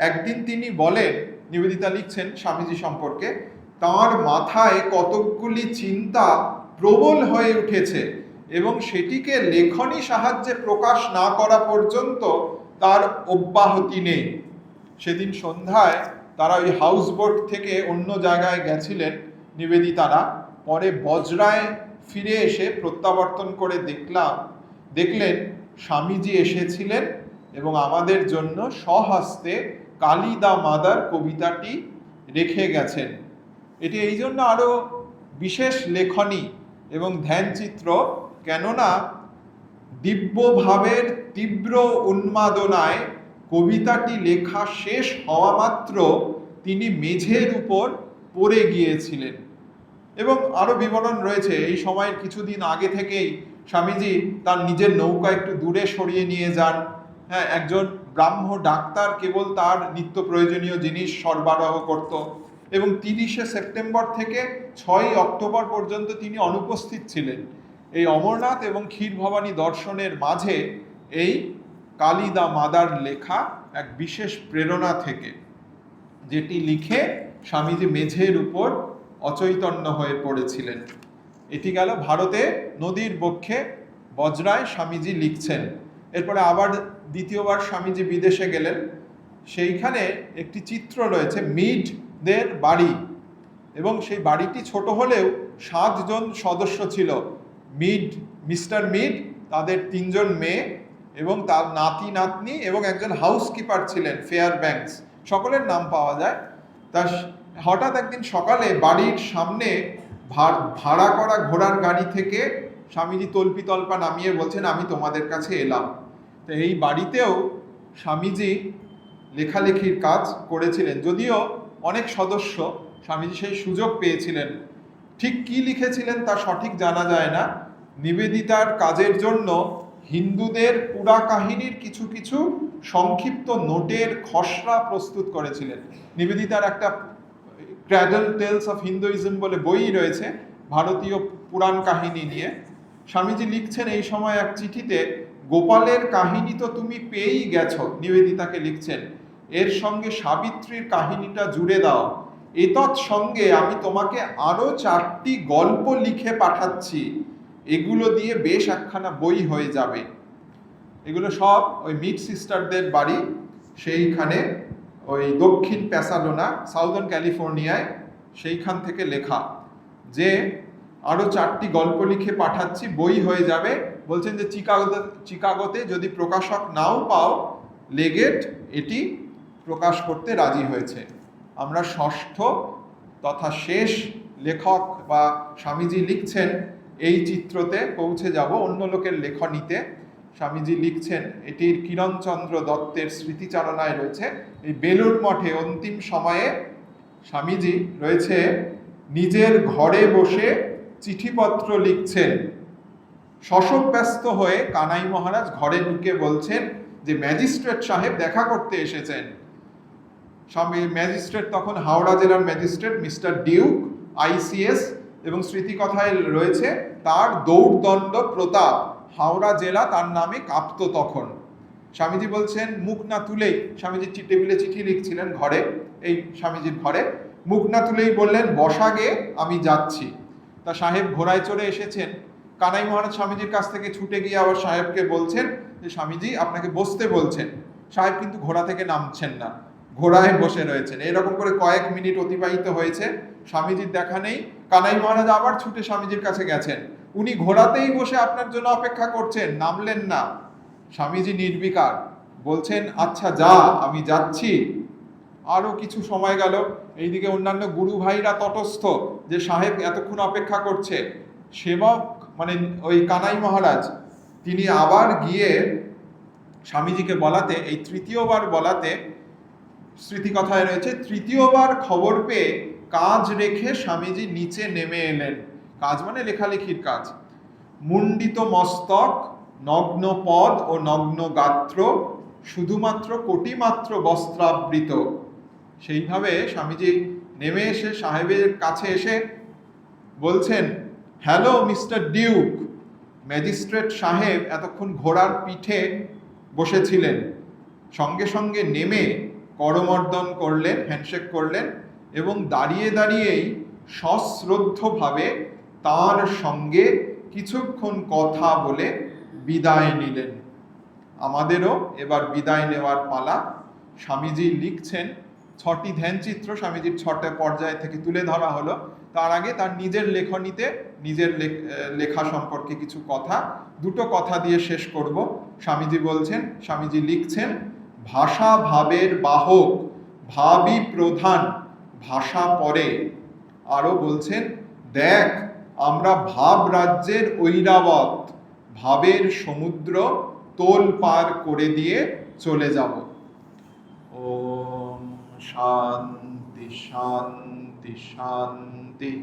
একদিন তিনি বলেন, নিবেদিতা লিখছেন স্বামীজি সম্পর্কে, তাঁর মাথায় কতকগুলি চিন্তা প্রবল হয়ে উঠেছে এবং সেটিকে লেখনী সাহায্যে প্রকাশ না করা পর্যন্ত তার অব্যাহতি নেই। সেদিন সন্ধ্যায় তারা ওই হাউস বোট থেকে অন্য জায়গায় গেছিলেন নিবেদিতারা, পরে বজরায় ফিরে এসে প্রত্যাবর্তন করে দেখলেন স্বামীজি এসেছিলেন এবং আমাদের জন্য স্বহস্তে কালী দা মাদার কবিতাটি রেখে গেছেন। এটি এই জন্য আরও বিশেষ লেখনী এবং ধ্যানচিত্র, কেননা দিব্যভাবের তীব্র উন্মাদনায় কবিতাটি লেখা শেষ হওয়া মাত্র তিনি মেঝের উপর পড়ে গিয়েছিলেন। এবং আরও বিবরণ রয়েছে, এই সময়ের কিছুদিন আগে থেকেই স্বামীজি তার নিজের নৌকা একটু দূরে সরিয়ে নিয়ে যান। হ্যাঁ, একজন ব্রাহ্ম ডাক্তার কেবল তার নিত্য প্রয়োজনীয় জিনিস সরবরাহ করত, এবং 30শে সেপ্টেম্বর থেকে 6ই অক্টোবর পর্যন্ত তিনি অনুপস্থিত ছিলেন এই অমরনাথ এবং ক্ষীরভবানী দর্শনের মাঝে এই কালী দা মাদার লেখা এক বিশেষ প্রেরণা থেকে, যেটি লিখে স্বামীজি মেঝের উপর অচৈতন্য হয়ে পড়েছিলেন। এটি গেল ভারতে নদীর বক্ষে বজরায় স্বামীজি লিখছেন। এরপরে আবার দ্বিতীয়বার স্বামীজি বিদেশে গেলেন, সেইখানে একটি চিত্র রয়েছে মিডদের বাড়ি, এবং সেই বাড়িটি ছোট হলেও 7 জন সদস্য ছিল। মিস্টার মিড, তাদের 3 জন মেয়ে এবং তার নাতি নাতনি, এবং একজন হাউসকিপার ছিলেন ফেয়ার ব্যাংকস, সকলের নাম পাওয়া যায়। তা হঠাৎ একদিন সকালে বাড়ির সামনে ভাড়া করা ঘোড়ার গাড়ি থেকে স্বামীজি তল্পা নামিয়ে বলছেন, আমি তোমাদের কাছে এলাম। তো এই বাড়িতেও স্বামীজি লেখালেখির কাজ করেছিলেন, যদিও অনেক সদস্য স্বামীজি সেই সুযোগ পেয়েছিলেন। ঠিক কি লিখেছিলেন তা সঠিক জানা যায় না। নিবেদিতার কাজের জন্য হিন্দুদের পুরা কাহিনীর কিছু কিছু সংক্ষিপ্ত নোটের খসড়া প্রস্তুত করেছিলেন। নিবেদিতার একটা ক্র্যাডল টেলস অফ হিন্দুইজম বলে বই রয়েছে ভারতীয় পুরাণ কাহিনী নিয়ে। স্বামীজি লিখছেন এই সময় এক চিঠিতে, গোপালের কাহিনী তো তুমি পেয়েই গেছো, নিবেদিতাকে লিখছেন, এর সঙ্গে সাবিত্রীর কাহিনীটা জুড়ে দাও। এতৎ সঙ্গে আমি তোমাকে আরো 4টি গল্প লিখে পাঠাচ্ছি, এগুলো দিয়ে বেশ একখানা বই হয়ে যাবে। এগুলো সব ওই মিড সিস্টারদের বাড়ি, সেইখানে ওই দক্ষিণ প্যাসাডোনা, সাউদার্ন ক্যালিফোর্নিয়ায়, সেইখান থেকে লেখা। যে আরও 4টি গল্প লিখে পাঠাচ্ছি, বই হয়ে যাবে। বলছেন যে চিকাগোতে যদি প্রকাশক নাও পাও, লেগেট এটি প্রকাশ করতে রাজি হয়েছে। আমরা ষষ্ঠ তথা শেষ লেখক বা স্বামীজি লিখছেন এই চিত্রতে পৌঁছে যাব, অন্য লোকের লেখনীতে। স্বামীজি লিখছেন, এটির কিরণচন্দ্র দত্তের স্মৃতিচারণায় রয়েছে। এই বেলুড় মঠে অন্তিম সময়ে স্বামীজি রয়েছে নিজের ঘরে বসে চিঠিপত্র লিখছেন। শশব্যস্ত হয়ে কানাই মহারাজ ঘরে ঢুকে বলছেন যে ম্যাজিস্ট্রেট সাহেব দেখা করতে এসেছেন। স্বামী ম্যাজিস্ট্রেট তখন হাওড়া জেলার ম্যাজিস্ট্রেট মিস্টার ডিউক, আইসিএস, এবং স্মৃতিকথায় রয়েছে তার দৌড়দণ্ড প্রতাপ। হাওড়া জেলা তার নামে কাঁপত তখন। স্বামীজি বলছেন মুখ না তুলেই, স্বামীজি টেবিলে চিঠি লিখছিলেন ঘরে, এই স্বামীজির ঘরে, মুখ না তুলেই বললেন বসাগে আমি যাচ্ছি। তা সাহেব ঘোড়ায় চড়ে এসেছেন। কানাই মহারাজ স্বামীজির কাছ থেকে ছুটে গিয়ে আবার সাহেবকে বলছেন যে স্বামীজি আপনাকে বসতে বলছেন। সাহেব কিন্তু ঘোড়া থেকে নামছেন না, ঘোড়ায় বসে রয়েছেন। এরকম করে কয়েক মিনিট অতিবাহিত হয়েছে, স্বামীজির দেখা নেই। কানাই মহারাজ আবার ছুটে স্বামীজির কাছে গেছেন, উনি ঘোড়াতেই বসে আপনার জন্য অপেক্ষা করছেন, নামলেন না। স্বামীজি নির্বিকার, বলছেন আচ্ছা যা, আমি যাচ্ছি। আরও কিছু সময় গেল। এইদিকে অন্যান্য গুরু ভাইরা তটস্থ, যে সাহেব এতক্ষণ অপেক্ষা করছে। সেবক মানে ওই কানাই মহারাজ, তিনি আবার গিয়ে স্বামীজিকে বলাতে, এই তৃতীয়বার বলাতে, স্মৃতিকথায় রয়েছে তৃতীয়বার খবর পেয়ে কাজ রেখে স্বামীজি নিচে নেমে এলেন। কাজ মানে লেখালেখির কাজ। মুন্ডিত মস্তক, নগ্ন পদ ও নগ্ন গাত্র, শুধুমাত্র কোটিমাত্র বস্ত্রাবৃত। সেইভাবে স্বামীজি নেমে এসে সাহেবের কাছে এসে বলছেন, হ্যালো মিস্টার ডিউক। ম্যাজিস্ট্রেট সাহেব এতক্ষণ ঘোড়ার পিঠে বসেছিলেন, সঙ্গে সঙ্গে নেমে করমর্দন করলেন, হ্যান্ডশেক করলেন, এবং দাঁড়িয়ে দাঁড়িয়েই সশ্রদ্ধভাবে তার সঙ্গে কিছুক্ষণ কথা বলে বিদায় নিলেন। আমাদেরও এবার বিদায় নেওয়ার পালা। স্বামীজি লিখছেন, 6টি ধ্যানচিত্র স্বামীজির 6টে পর্যায় থেকে তুলে ধরা হলো। তার আগে তার নিজের লেখনীতে নিজের লেখা সম্পর্কে কিছু কথা, 2টো কথা দিয়ে শেষ করব। স্বামীজি বলছেন, স্বামীজি লিখছেন, ভাষা ভাবের বাহক, ভাবই প্রধান, ভাষা পরে। আরও বলছেন, দেখ আমরা ভাব রাজ্যের ঐরাবত, ভাবের সমুদ্র তোল পার করে দিয়ে চলে যাব। ওম শান্তি শান্তি শান্তি।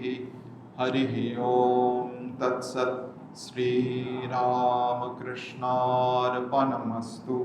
হরি ওম তৎসৎ। শ্রীরামকৃষ্ণার্পণমস্তু।